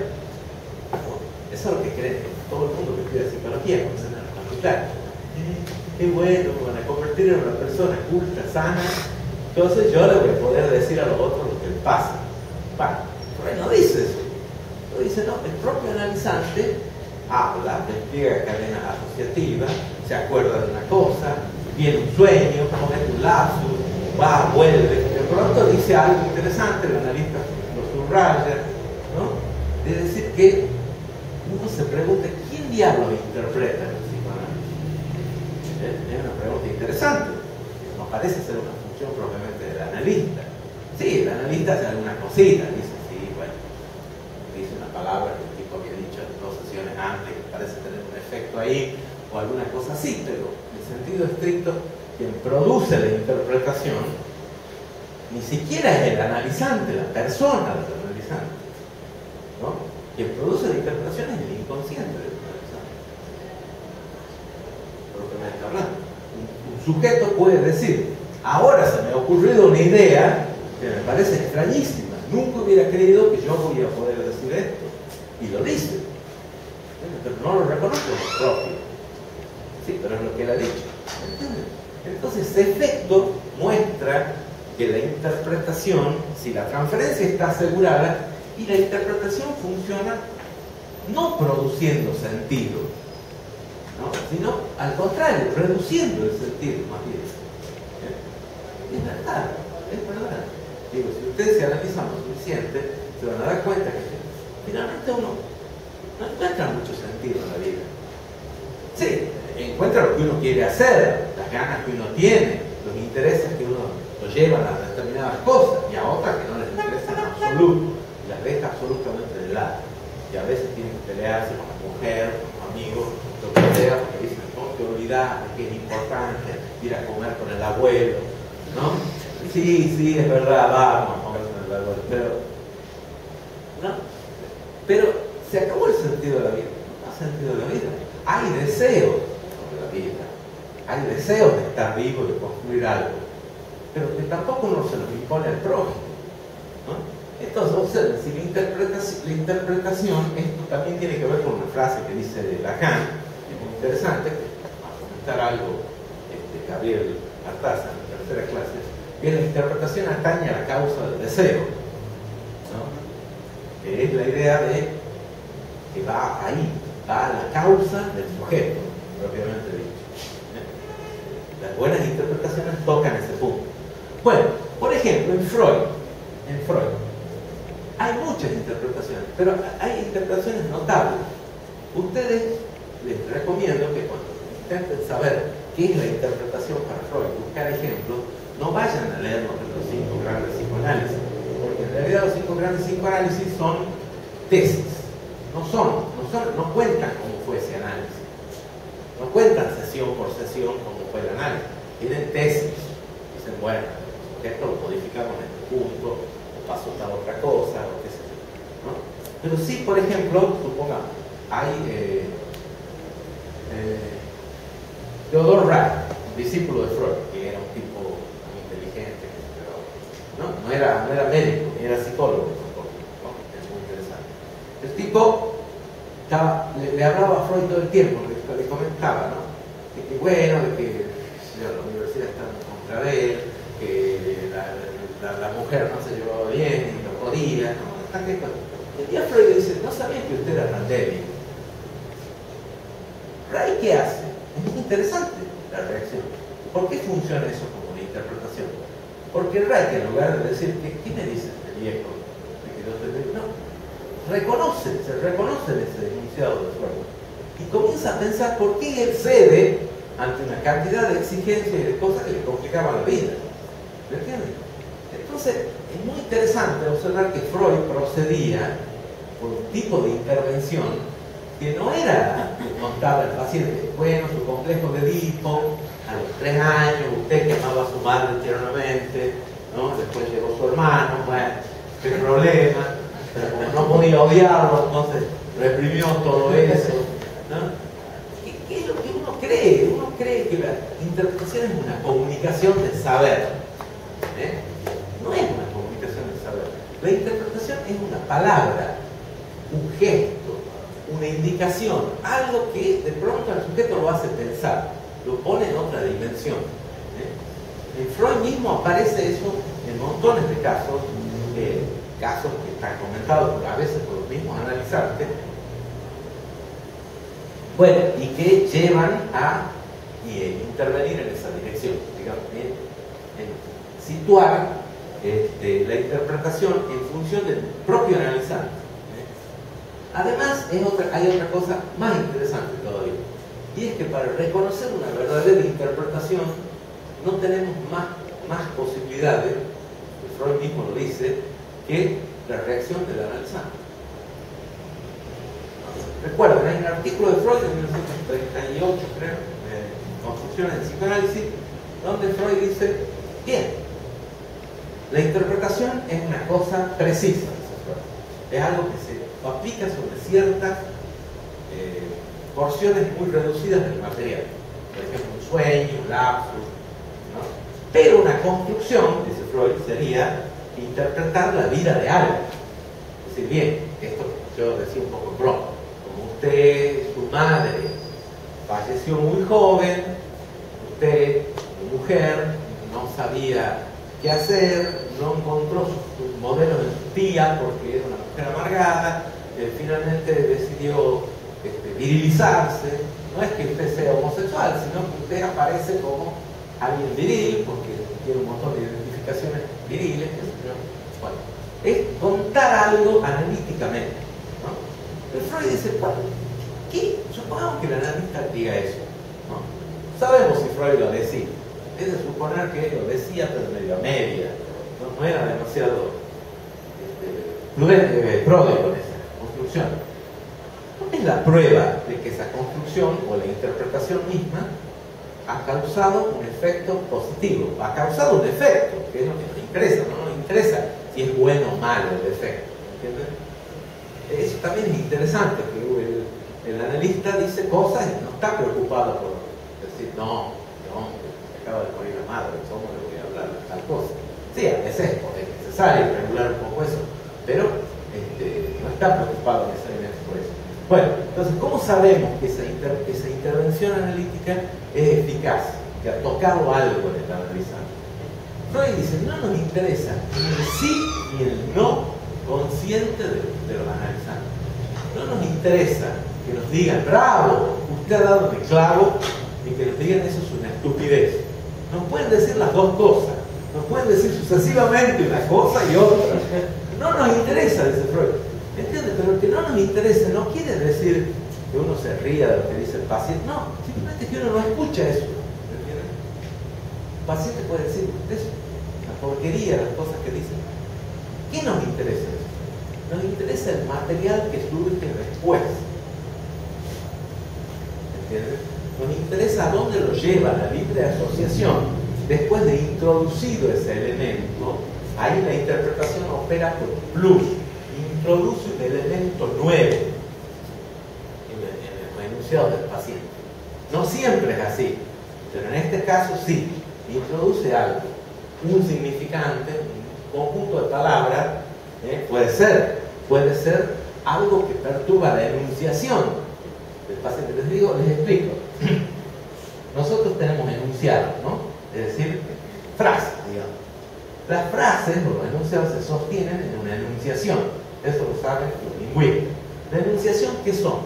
Eso es lo que cree todo el mundo que estudia psicología, cuando se claro. Qué bueno, me van a convertir en una persona culta, sana, entonces yo le voy a poder decir a los otros lo que les pasa. Bueno, Freud no dice eso. No dice, no, el propio analizante habla, despliega cadenas asociativas, se acuerda de una cosa, viene un sueño, comete un lapsus, va, vuelve, de pronto dice algo interesante, el analista lo subraya, ¿no? Es decir, que uno se pregunta, ¿quién diablos interpreta el psicoanálisis? Es una pregunta interesante, no parece ser una función propiamente del analista. Sí, el analista hace alguna cosita, dice, sí, bueno, dice una palabra que el tipo había dicho en 2 sesiones antes, que parece tener un efecto ahí, o alguna cosa así, pero en sentido estricto, quien produce la interpretación ni siquiera es el analizante, la persona del analizante, ¿no? Quien produce la interpretación es el inconsciente del analizante, propiamente hablando. Un sujeto puede decir, ahora se me ha ocurrido una idea que me parece extrañísima, nunca hubiera creído que yo voy a poder decir esto, y lo dice, pero no lo reconoce como propio. Sí, pero es lo que él ha dicho. ¿Entiendes? Entonces, ese efecto muestra que la interpretación, si la transferencia está asegurada, y la interpretación funciona no produciendo sentido, ¿no? Sino al contrario, reduciendo el sentido, más bien. Es verdad, es verdad. Digo, si ustedes se analizan lo suficiente, se van a dar cuenta que finalmente uno no encuentra mucho sentido en la vida. Sí, encuentra lo que uno quiere hacer, las ganas que uno tiene, los intereses que uno lo llevan a determinadas cosas, y a otras que no les interesan en absoluto, y las deja absolutamente de lado. Y a veces tienen que pelearse con la mujer, con los amigos, lo que sea, porque dicen, no te olvidas de que es importante ir a comer con el abuelo, ¿no? Sí, sí, es verdad, vamos a comer con el abuelo, pero se acabó el sentido de la vida, no hay sentido de la vida. Hay deseos sobre la vida, hay deseos de estar vivo y de construir algo, pero que tampoco uno se los impone al prójimo, ¿no? Entonces, observen, si la interpretación, esto también tiene que ver con una frase que dice Lacan, que es muy interesante, que va a comentar algo Gabriel Artaza en la tercera clase, que la interpretación atañe a la causa del deseo, ¿no? Que es la idea de que va ahí, va a la causa del sujeto, propiamente dicho. Las buenas interpretaciones tocan ese punto. Bueno, por ejemplo, en Freud hay muchas interpretaciones, pero hay interpretaciones notables. Ustedes, les recomiendo que cuando intenten saber qué es la interpretación para Freud, buscar ejemplos, no vayan a leer los 5 grandes psicoanálisis, porque en realidad los 5 grandes psicoanálisis son tesis, no cuentan cómo fue ese análisis, no cuentan sesión por sesión cómo fue el análisis, tienen tesis, dicen, bueno, esto lo modificamos en este punto, o pasó tal otra cosa, o qué sé yo, ¿no? Pero sí, por ejemplo, supongamos, hay Theodor Rack, un discípulo de Freud, que era un tipo muy inteligente, pero no era médico, ni era psicólogo tampoco, ¿no? Es muy interesante. El tipo le hablaba a Freud todo el tiempo, le comentaba, ¿no? De que bueno, de que yo, la universidad estaba en contra de él, que la mujer no se llevaba bien y no podía, ¿no? Hasta que el día Freud dice, no sabía que usted era tan débil. ¿Ray qué hace? Es muy interesante la reacción. ¿Por qué funciona eso como una interpretación? Porque Ray, en lugar de decir, ¿qué me dice este viejo? No, se reconoce ese enunciado de Freud y comienza a pensar por qué él cede ante una cantidad de exigencias y de cosas que le complicaban la vida. ¿Me entienden? Entonces, es muy interesante observar que Freud procedía por un tipo de intervención que no era contarle al paciente, bueno, su complejo de Edipo, a los 3 años, usted que amaba a su madre tiernamente, ¿no? Después llegó su hermano, bueno, qué problema, pero como no podía odiarlo, entonces reprimió todo eso, ¿no? ¿Qué es lo que uno cree? Uno cree que la interpretación es una comunicación de saber, ¿eh? No es una comunicación de saber. La interpretación es una palabra, un gesto, una indicación, algo que de pronto al sujeto lo hace pensar, lo pone en otra dimensión, ¿eh? En Freud mismo aparece eso en montones de casos, casos que están comentados a veces por los mismos analizantes, bueno, y que llevan a intervenir en esa dirección, digamos, en situar la interpretación en función del propio analizante. Además, hay otra cosa más interesante todavía, y es que para reconocer una verdadera interpretación no tenemos más posibilidades, Freud mismo lo dice, que la reacción del analizante. Recuerden, hay un artículo de Freud en 1938, creo, Construcciones del psicoanálisis, donde Freud dice, bien, la interpretación es una cosa precisa, es algo que se aplica sobre ciertas porciones muy reducidas del material, por ejemplo un sueño, un lapsus, ¿no? Pero una construcción, dice Freud, sería interpretar la vida de algo. Es decir, bien, esto yo decía un poco broma, como usted, su madre, falleció muy joven, usted, su mujer, no sabía qué hacer, no encontró sus modelos en su tía porque era una mujer amargada, finalmente decidió virilizarse. No es que usted sea homosexual, sino que usted aparece como alguien viril porque tiene un montón de identificaciones viriles, bueno, es contar algo analíticamente, ¿no? Pero Freud dice, bueno, ¿qué? Supongamos que el analista diga eso, ¿no? Sabemos si Freud lo decía, es de suponer que lo decía pero medio a media, no era demasiado prudente, pródigo en esa construcción. ¿Cuál es la prueba de que esa construcción o la interpretación misma ha causado un efecto positivo? Ha causado un efecto, que es lo que nos interesa, no nos interesa si es bueno o malo el efecto, ¿entienden? Eso también es interesante, que el analista dice cosas y no está preocupado por decir, no, acaba de morir la madre, ¿cómo le voy a hablar de tal cosa? Sí, a veces es necesario regular un poco eso, pero no está preocupado necesariamente por eso. Bueno, entonces, ¿cómo sabemos que esa intervención analítica es eficaz? Que ha tocado algo en el analizante. Freud dice, no nos interesa ni el sí ni el no consciente de los analizantes. No nos interesa que nos digan, bravo, usted ha dado el clavo, y que nos digan eso es una estupidez. Nos pueden decir las dos cosas, nos pueden decir sucesivamente una cosa y otra. No nos interesa, dice Freud. ¿Entiendes? Pero que no nos interesa no quiere decir que uno se ría de lo que dice el paciente. No, simplemente que uno no escucha eso. ¿Entiendes? El paciente puede decir eso, la porquería, las cosas que dice. ¿Qué nos interesa eso? Nos interesa el material que surge después. ¿Entiendes? Nos interesa a dónde lo lleva la libre asociación. Después de introducido ese elemento, ahí la interpretación opera por plus, introduce un elemento nuevo en el enunciado del paciente. No siempre es así, pero en este caso sí, introduce algo, un significante, un conjunto de palabras, puede ser algo que perturba la enunciación del paciente. Les explico. nosotros tenemos enunciados, ¿no? Es decir, frases, digamos. Las frases o los enunciados se sostienen en una enunciación. Eso lo saben los lingüistas. La enunciación, ¿qué son?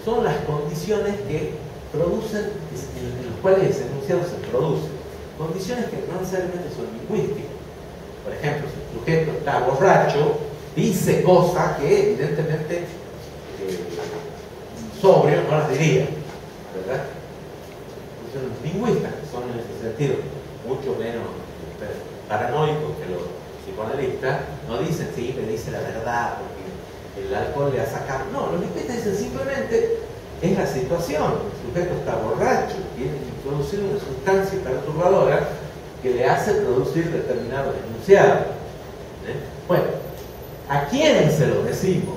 Son las condiciones que producen, en las cuales ese enunciado se produce. Condiciones que no necesariamente son lingüísticas. Por ejemplo, si el sujeto está borracho, dice cosas que evidentemente sobrio no las diría, ¿verdad? Son los lingüistas, que son en ese sentido mucho menos paranoicos que los psicoanalistas, no dicen, sí, me dice la verdad porque el alcohol le ha sacado. No, los lingüistas dicen simplemente es la situación. El sujeto está borracho, tiene introducido una sustancia perturbadora que le hace producir determinados enunciados. Bueno, ¿a quién se lo decimos?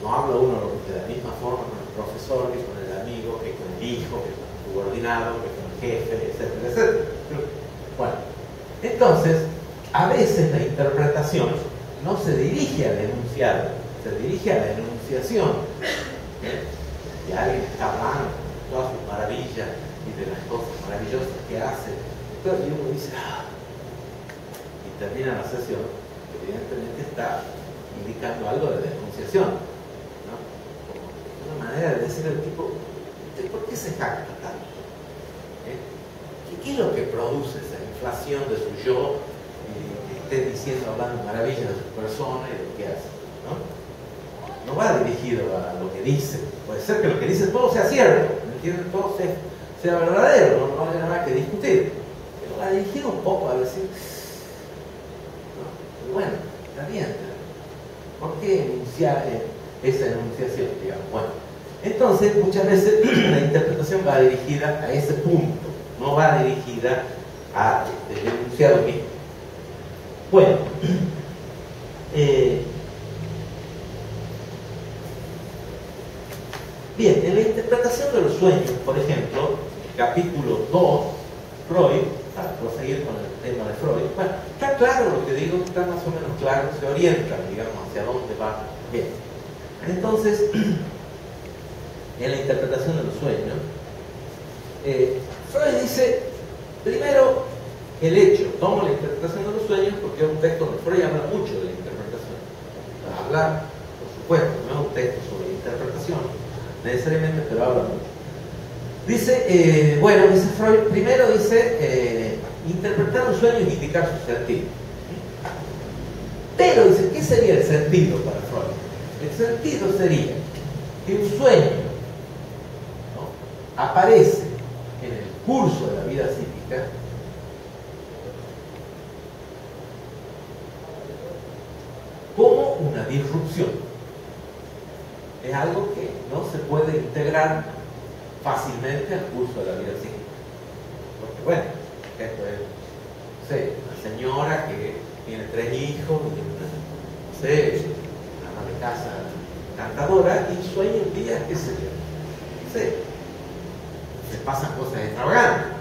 No habla uno de la misma forma con el profesor, que con el amigo, que con el hijo, que con el subordinado, que con el jefe, etcétera, etcétera. Bueno, entonces, a veces la interpretación no se dirige al enunciado, se dirige a la enunciación. Si alguien está hablando de todas sus maravillas y de las cosas maravillosas que hace, entonces uno dice, y termina la sesión, evidentemente está indicando algo de denunciación, ¿no? Una manera de decir al tipo, ¿por qué se jacta tanto? ¿Qué es lo que produce esa inflación de su yo que esté diciendo, hablando maravillas de su persona y de lo que hace? No va dirigido a lo que dice. Puede ser que lo que dice todo sea cierto, ¿me entienden? Todo sea verdadero, no haya nada que discutir. Pero va dirigido un poco a decir, ¿no? Bueno, está bien. ¿Por qué enunciar esa enunciación, digamos? Bueno, entonces muchas veces la interpretación va dirigida a ese punto, no va dirigida al enunciado mismo. Bueno, bien, en la interpretación de los sueños, por ejemplo, capítulo 2, Freud, para proseguir con el tema de Freud, bueno, está claro lo que digo, está más o menos claro, se orienta, digamos, hacia dónde va. Bien, entonces, en la interpretación de los sueños, Freud dice, primero, el hecho, tomo la interpretación de los sueños porque es un texto donde Freud habla mucho de la interpretación. Para hablar, por supuesto, no es un texto sobre interpretación, necesariamente, pero habla mucho. Dice, bueno, dice Freud, primero dice, interpretar un sueño es indicar su sentido. Pero dice, ¿qué sería el sentido para Freud? El sentido sería que un sueño, ¿no?, aparece en el curso de la vida psíquica como una disrupción. Es algo que no se puede integrar fácilmente al curso de la vida psíquica. Porque bueno, esto es, no sé, una señora que tiene 3 hijos, y no sé, una ama de casa encantadora y sueña un día, qué sé yo, no sé, se pasan cosas extravagantes.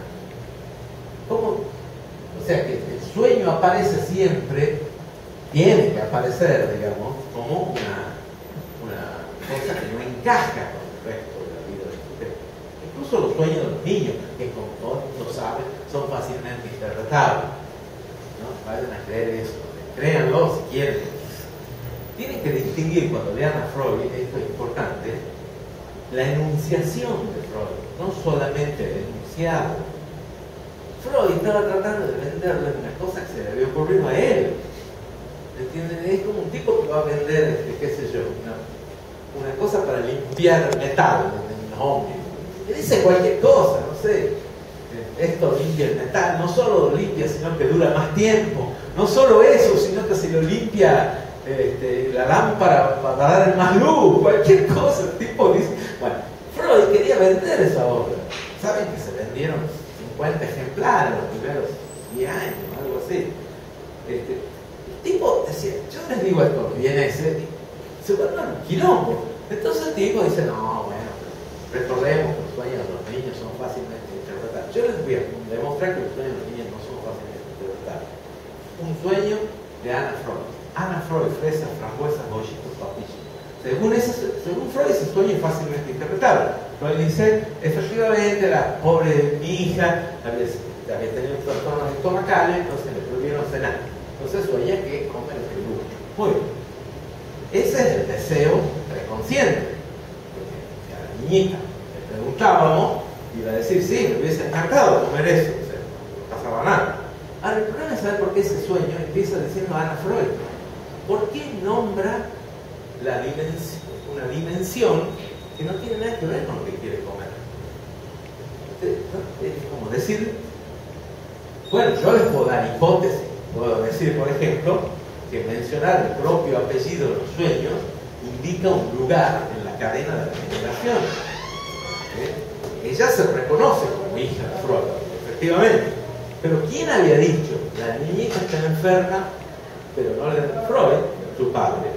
¿Cómo? O sea que el sueño aparece siempre, tiene que aparecer, digamos, como una cosa que no encaja con el resto de la vida del sujeto. Incluso los sueños de los niños, que como todos lo saben, son fácilmente interpretables. ¿No? Vayan a creer eso, créanlo si quieren. Tienen que distinguir cuando lean a Freud, esto es importante, la enunciación de Freud, no solamente el enunciado. Freud estaba tratando de venderle una cosa que se le había ocurrido a él. ¿Entienden? Es como un tipo que va a vender, qué sé yo, una cosa para limpiar metal en los ómnibus. Que dice cualquier cosa, no sé. Esto limpia el metal, no solo lo limpia, sino que dura más tiempo. No solo eso, sino que se lo limpia la lámpara para dar más luz, cualquier cosa. El tipo dice. Bueno, Freud quería vender esa obra. Saben que se vendieron 50 ejemplares en los primeros 10 años, algo así. El tipo decía, yo les digo esto, viene ese, se vuelve un quilombo. Entonces el tipo dice, no, bueno, recordemos que los sueños de los niños son fácilmente interpretados. Yo les voy a demostrar que los sueños de los niños no son fácilmente interpretados. Un sueño de Anna Freud. Anna Freud, fresa, frambuesas, bollitos, papillos. Según Freud, ese sueño es fácilmente interpretable. Freud dice, efectivamente, la pobre mi hija había tenido un trastorno estomacal, entonces le prohibieron cenar. Entonces sueña que come lo que gusta. Muy bien. Ese es el deseo preconsciente. Porque si a la niñita le preguntábamos, iba a decir, sí, me hubiese encantado comer eso, o sea, no pasaba nada. Ahora, el problema es saber por qué ese sueño empieza diciendo Ana Freud. ¿Por qué nombra una dimensión que no tiene nada que ver con lo que quiere comer? Es como decir, bueno, yo les puedo dar hipótesis. Puedo decir, por ejemplo, que mencionar el propio apellido de los sueños indica un lugar en la cadena de la generación. Ella se reconoce como hija de Freud, efectivamente. Pero ¿quién había dicho? La niñita está enferma, pero no le da Freud, su padre.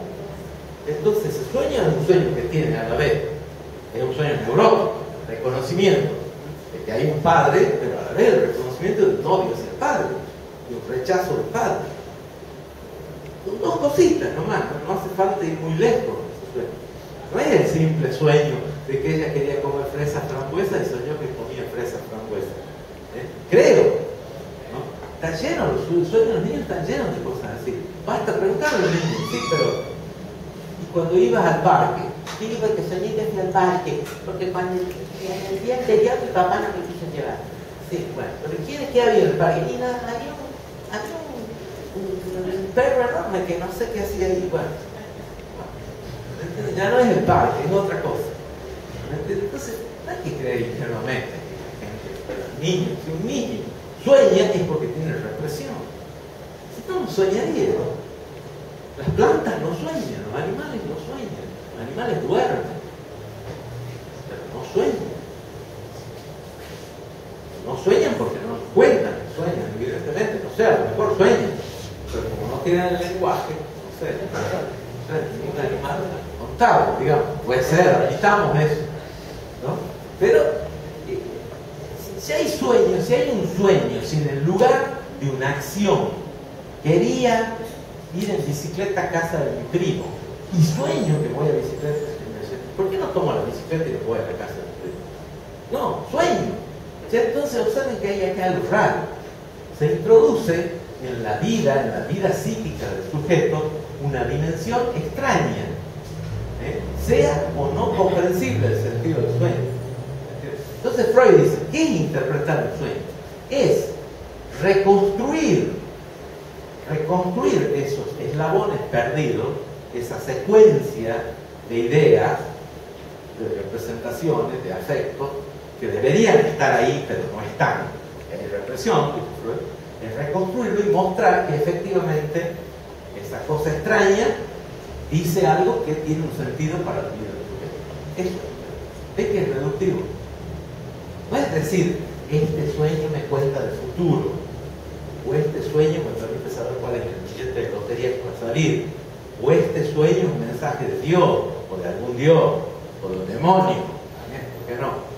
Entonces, el sueño es un sueño que tiene a la vez, es un sueño neurótico, reconocimiento de que hay un padre, pero a la vez el reconocimiento del novio hacia el padre, y un rechazo del padre. Son dos cositas nomás, no hace falta ir muy lejos en ese sueño. No es el simple sueño de que ella quería comer fresas frambuesas y soñó que comía fresas frambuesas. Creo. Está lleno, los sueños de los niños están llenos de cosas así. Basta preguntarle a los niños, sí, pero y cuando ibas al parque, Sí, porque soñé que fui al parque, porque cuando en el día anterior mi papá no me quiso llevar. sí, bueno, pero ¿qué había en el parque? Y nada, había un perro enorme que no sé qué hacía ahí. Bueno, ya no es el parque, es otra cosa. Entonces, no hay que creer ingenuamente que los niños, si un niño sueña es porque tiene represión. Si no, no soñaría. Las plantas no sueñan, los animales no sueñan, los animales duermen, pero no sueñan. No sueñan porque no nos cuentan que sueñan, evidentemente, no sé, a lo mejor sueñan, pero como no tienen el lenguaje, no sé, ningún animal contado, digamos, puede ser, admitamos eso, ¿no? Pero si hay sueños, si hay un sueño sin el lugar de una acción, quería ir en bicicleta a casa de mi primo y sueño que voy a bicicleta, ¿por qué no tomo la bicicleta y me voy a la casa de mi primo? No, sueño. Entonces observen que hay acá algo raro. Se introduce en la vida psíquica del sujeto, una dimensión extraña, sea o no comprensible el sentido del sueño. Entonces Freud dice, ¿qué es interpretar el sueño? Es reconstruir esos eslabones perdidos, esa secuencia de ideas, de representaciones, de afectos, que deberían estar ahí, pero no están. Es represión, es reconstruirlo y mostrar que efectivamente esa cosa extraña dice algo que tiene un sentido para la vida del sujeto. Eso es que es reductivo. No es decir, este sueño me cuenta del futuro, o este sueño me permite saber cuál es el billete de lotería que va a salir, o este sueño es un mensaje de Dios, o de algún Dios, o de un demonio, también, ¿por qué no?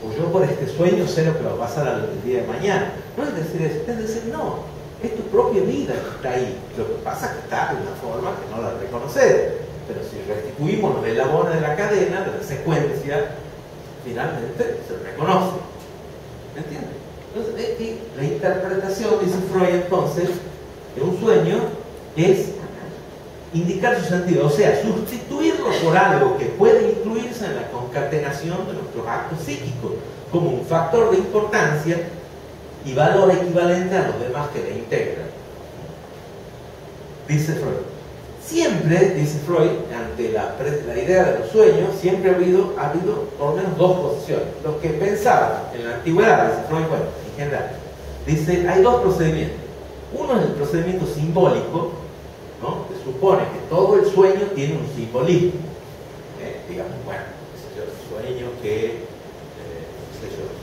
O yo por este sueño sé lo que va a pasar el día de mañana. No es decir eso, es decir, no, es tu propia vida que está ahí. Lo que pasa es que está de una forma que no la reconoces. Pero si restituimos los eslabones de la cadena, de la secuencia, finalmente se reconoce. ¿Me entiendes? Entonces, la interpretación, dice Freud entonces, de un sueño es indicar su sentido, o sea, sustituirlo por algo que puede incluirse en la concatenación de nuestros actos psíquicos, como un factor de importancia y valor equivalente a los demás que le integran. Dice Freud. Siempre, dice Freud, ante la idea de los sueños, siempre ha habido por lo menos dos posiciones. Los que pensaban en la antigüedad, dice Freud, bueno, en general, dice, hay dos procedimientos. Uno es el procedimiento simbólico, ¿no? Que supone que todo el sueño tiene un simbolismo. Digamos, bueno, yo sueño que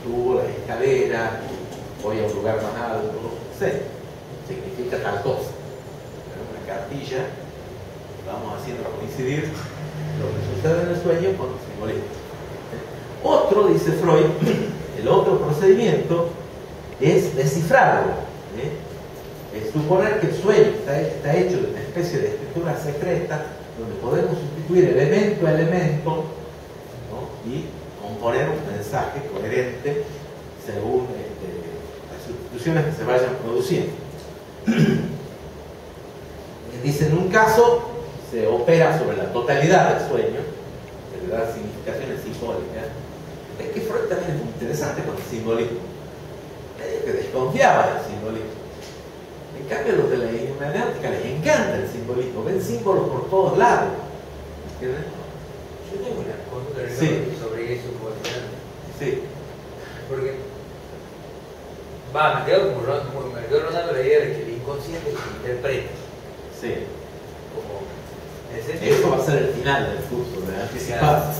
subo las escaleras, voy a un lugar más alto, no sé, significa tal cosa. Una cartilla, vamos haciendo coincidir lo que sucede en el sueño con el simbolismo. Otro, dice Freud, el otro procedimiento es descifrarlo. Es suponer que el sueño está hecho de una especie de escritura secreta donde podemos sustituir elemento a elemento, ¿no? y componer un mensaje coherente según las sustituciones que se vayan produciendo. Dice, en un caso se opera sobre la totalidad del sueño, que le da significaciones simbólicas. Es que Freud también es muy interesante con el simbolismo. Medio que desconfiaba del simbolismo. En cambio, los de la hermenéutica les encanta el simbolismo, ven símbolos por todos lados. ¿Entiendes? Yo tengo una consulta sobre eso, Sí. porque me quedo rondando la idea de que el inconsciente se interpreta. Sí. Como, en el sentido Eso va a ser el final del curso, de anticipar.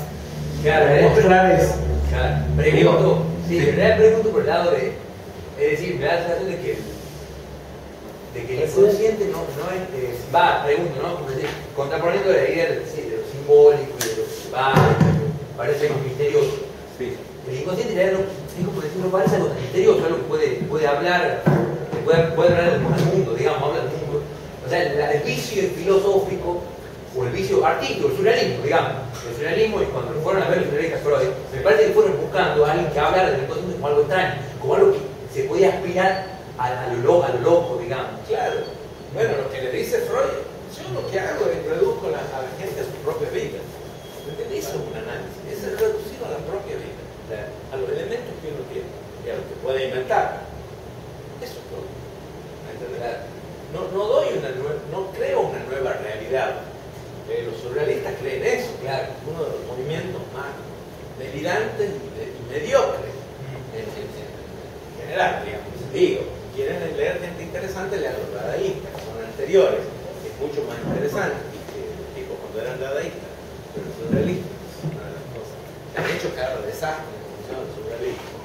Claro, mostrar eso. Claro, pregunto, Sí. en realidad pregunto por el lado de, es decir, me da la sensación de que el inconsciente no es, pregunto, ¿no? Como decir, contraponiendo la idea de lo simbólico y de lo que parece algo misterioso. Sí. El inconsciente en realidad es como decir, no parece algo tan misterioso, algo que puede hablar, puede hablar al mundo, digamos, habla al mundo. O sea, el vicio filosófico o el vicio artístico, el surrealismo, digamos. El surrealismo, y cuando lo fueron a ver los surrealistas Freud, me parece que fueron buscando a alguien que hablara del inconsciente como algo extraño, como algo que se podía aspirar a lo loco, digamos. Claro. Bueno, lo que le dice Freud, yo lo que hago es reduzco a la gente a su propia vida. ¿Entendés? Eso es un análisis. Es el reducido a la propia vida, a los elementos que uno tiene y a lo que puede inventar. Eso es todo. ¿Entendés? No creo una nueva realidad. Los surrealistas creen eso, claro. Uno de los movimientos más delirantes y mediocres en general, digamos. Digo, quieren leer gente interesante, lean los dadaístas, que son anteriores, que es mucho más interesante, y que tipo cuando eran dadaístas, pero los surrealistas, una de las cosas. Han hecho cada desastre en función del surrealismo.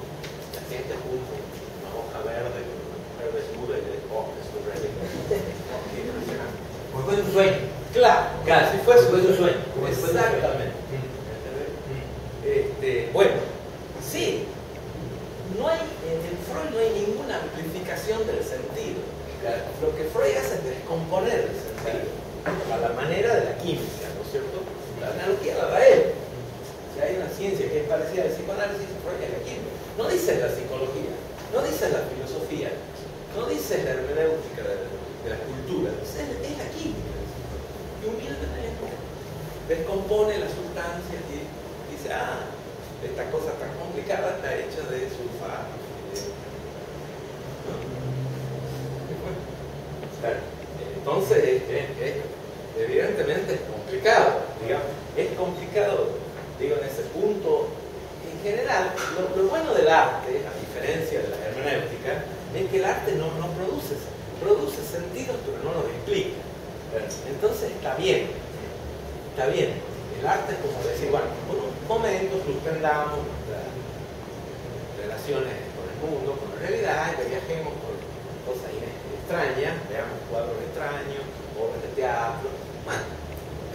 La gente junta una hoja verde con una mujer desnuda y le dice, oh, es surrealismo. Qué impresionante. Porque fue un sueño. Claro, Si fue un sueño. Exactamente. Bueno, sí, en Freud no hay ninguna amplificación del sentido. Lo que Freud hace es descomponer el sentido a la manera de la química, ¿no es cierto? La analogía la da él. Si hay una ciencia que es parecida al psicoanálisis, Freud es la química. No dice la psicología, no dice la filosofía, no dice la hermenéutica de la cultura, es la química. Y humildemente descompone las sustancias y dice, esta cosa tan complicada está hecha de sulfato. Entonces, evidentemente es complicado, digamos. Es complicado, digo, en ese punto. En general, lo bueno del arte, a diferencia de la hermenéutica, es que el arte no produce sentidos, pero no los explica. Entonces está bien. El arte es como decir, bueno, por un momento suspendamos nuestras relaciones con el mundo, con la realidad, y viajemos por cosas extrañas, veamos cuadros extraños, obras de teatro. Bueno,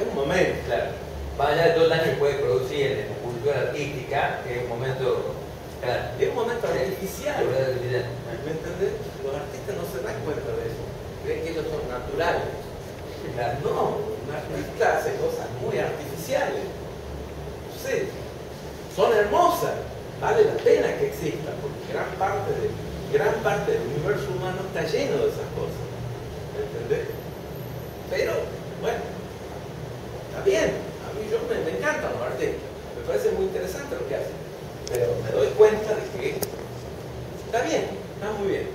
es un momento, claro. Más allá de todo el daño que puede producir en la cultura artística, que es un momento, claro, es un momento artificial. ¿Me entendés? Los artistas no se dan cuenta de eso. Creen que ellos son naturales. No, un artista hace cosas muy artificiales. Sí, son hermosas, vale la pena que existan, porque gran parte del universo humano está lleno de esas cosas. ¿Entendés? Pero, bueno, está bien. A mí me encantan los artistas, me parece muy interesante lo que hacen, pero me doy cuenta de que está bien, está muy bien.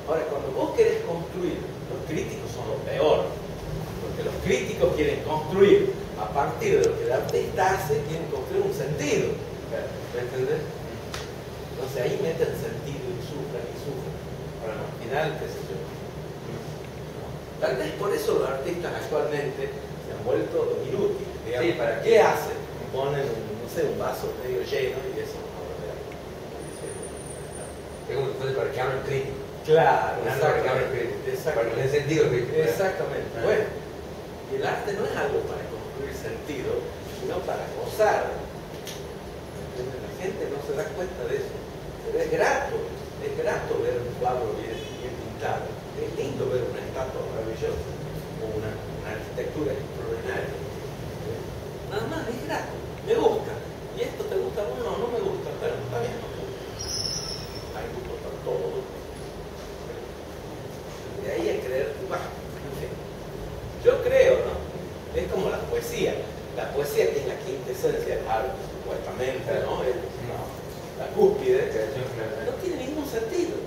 Ahora, cuando vos querés construir, los críticos son lo peor, porque los críticos quieren construir a partir de lo que el artista hace, quieren construir un sentido. ¿Me entendés? Entonces ahí meten sentido y sufren. Bueno, al final, qué sé yo. Tal vez por eso los artistas actualmente se han vuelto inútiles. Digamos. Sí, ¿para qué hacen? Ponen un vaso medio lleno y eso. Es como si para que hablen crítico. Claro, para que hablen crítico. Para que den sentido crítico. Exactamente. Bueno, y el arte no es algo para construir sentido, sino para gozar. La gente no se da cuenta de eso. Pero es grato ver un cuadro bien pintado. Es lindo ver una estatua maravillosa o una arquitectura extraordinaria. Nada más, es grato. Me gusta. Y esto te gusta poesía, que es la quintesencia del arte, supuestamente, ¿no? La cúspide, no tiene ningún sentido.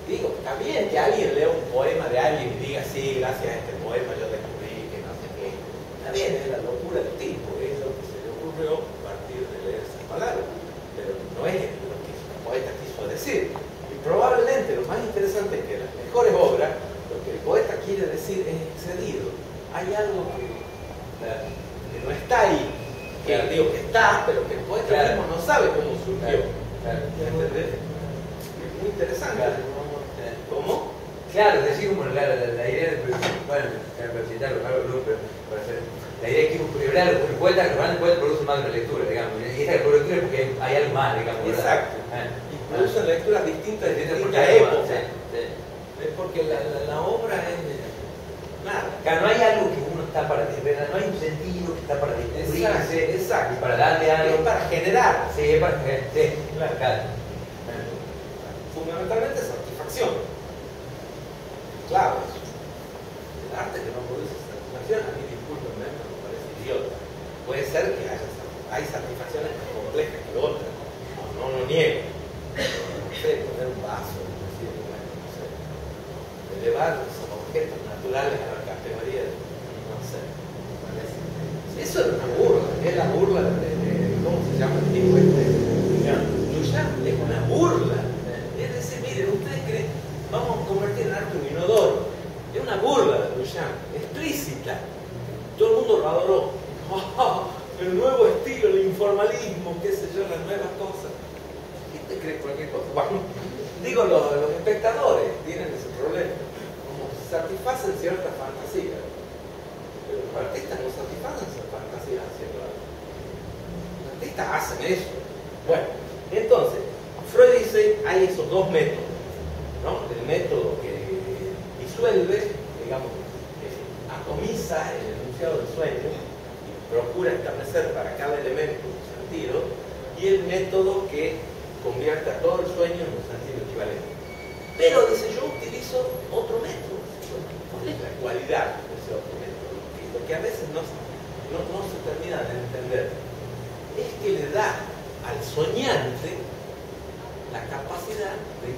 Digo, está bien que alguien lea un poema de alguien y diga, sí, gracias a este poema yo descubrí que no sé qué. Está bien, es la locura del tipo, es lo que se le ocurrió a partir de leer esas palabras, pero no es lo que el poeta quiso decir. Y probablemente lo más interesante es que las mejores obras, lo que el poeta quiere decir es excedido. Hay algo que no está ahí, que digo que está, pero que el poeta mismo no sabe cómo surgió. ¿Entendés? Es muy interesante. ¿Cómo? Claro, decir como la idea de, bueno, para citarlo, la idea es que el poeta produce más de una lectura, digamos, y esta lectura es porque hay algo más, digamos. Exacto. Y producen lecturas distintas de distintas épocas. Es porque la obra es nada. Claro, no hay algo que uno está para desvelar, no hay un sentido que está para descubrirse, exacto. Y para darle algo. Es para generar. Sí, es para generar. Sí, claro. Fundamentalmente satisfacción. Claro, el arte que no produce satisfacción, a mí discúlpenme, me parece idiota. Puede ser que hay satisfacciones más complejas que otras, no lo niego. No sé, poner un vaso, decir, bueno, no sé, elevar esos objetos naturales a la categoría de, no sé, me parece. Eso es una burla, es la burla de ¿cómo se llama el tipo este? Duchamp, es una burla. Es decir, miren, ustedes creen, vamos a convertir en arte un inodoro. Es una burla de Duchamp, explícita. Todo el mundo lo adoró. Oh, el nuevo estilo, el informalismo, qué sé yo, las nuevas cosas. ¿Quién te cree cualquier cosa? Bueno, digo, los espectadores tienen ese problema. Como satisfacen ciertas fantasías. Pero los artistas no satisfacen esas fantasías haciendo arte. Los artistas hacen eso. Bueno, entonces, Freud dice, hay esos dos métodos, ¿no? El método que disuelve, digamos, que atomiza el enunciado del sueño y procura establecer para cada elemento un sentido, y el método que convierte a todo el sueño en un sentido equivalente. Pero, dice, yo utilizo otro método. ¿Cuál es la cualidad de ese otro método? Lo que a veces no se termina de entender es que le da al soñante la capacidad de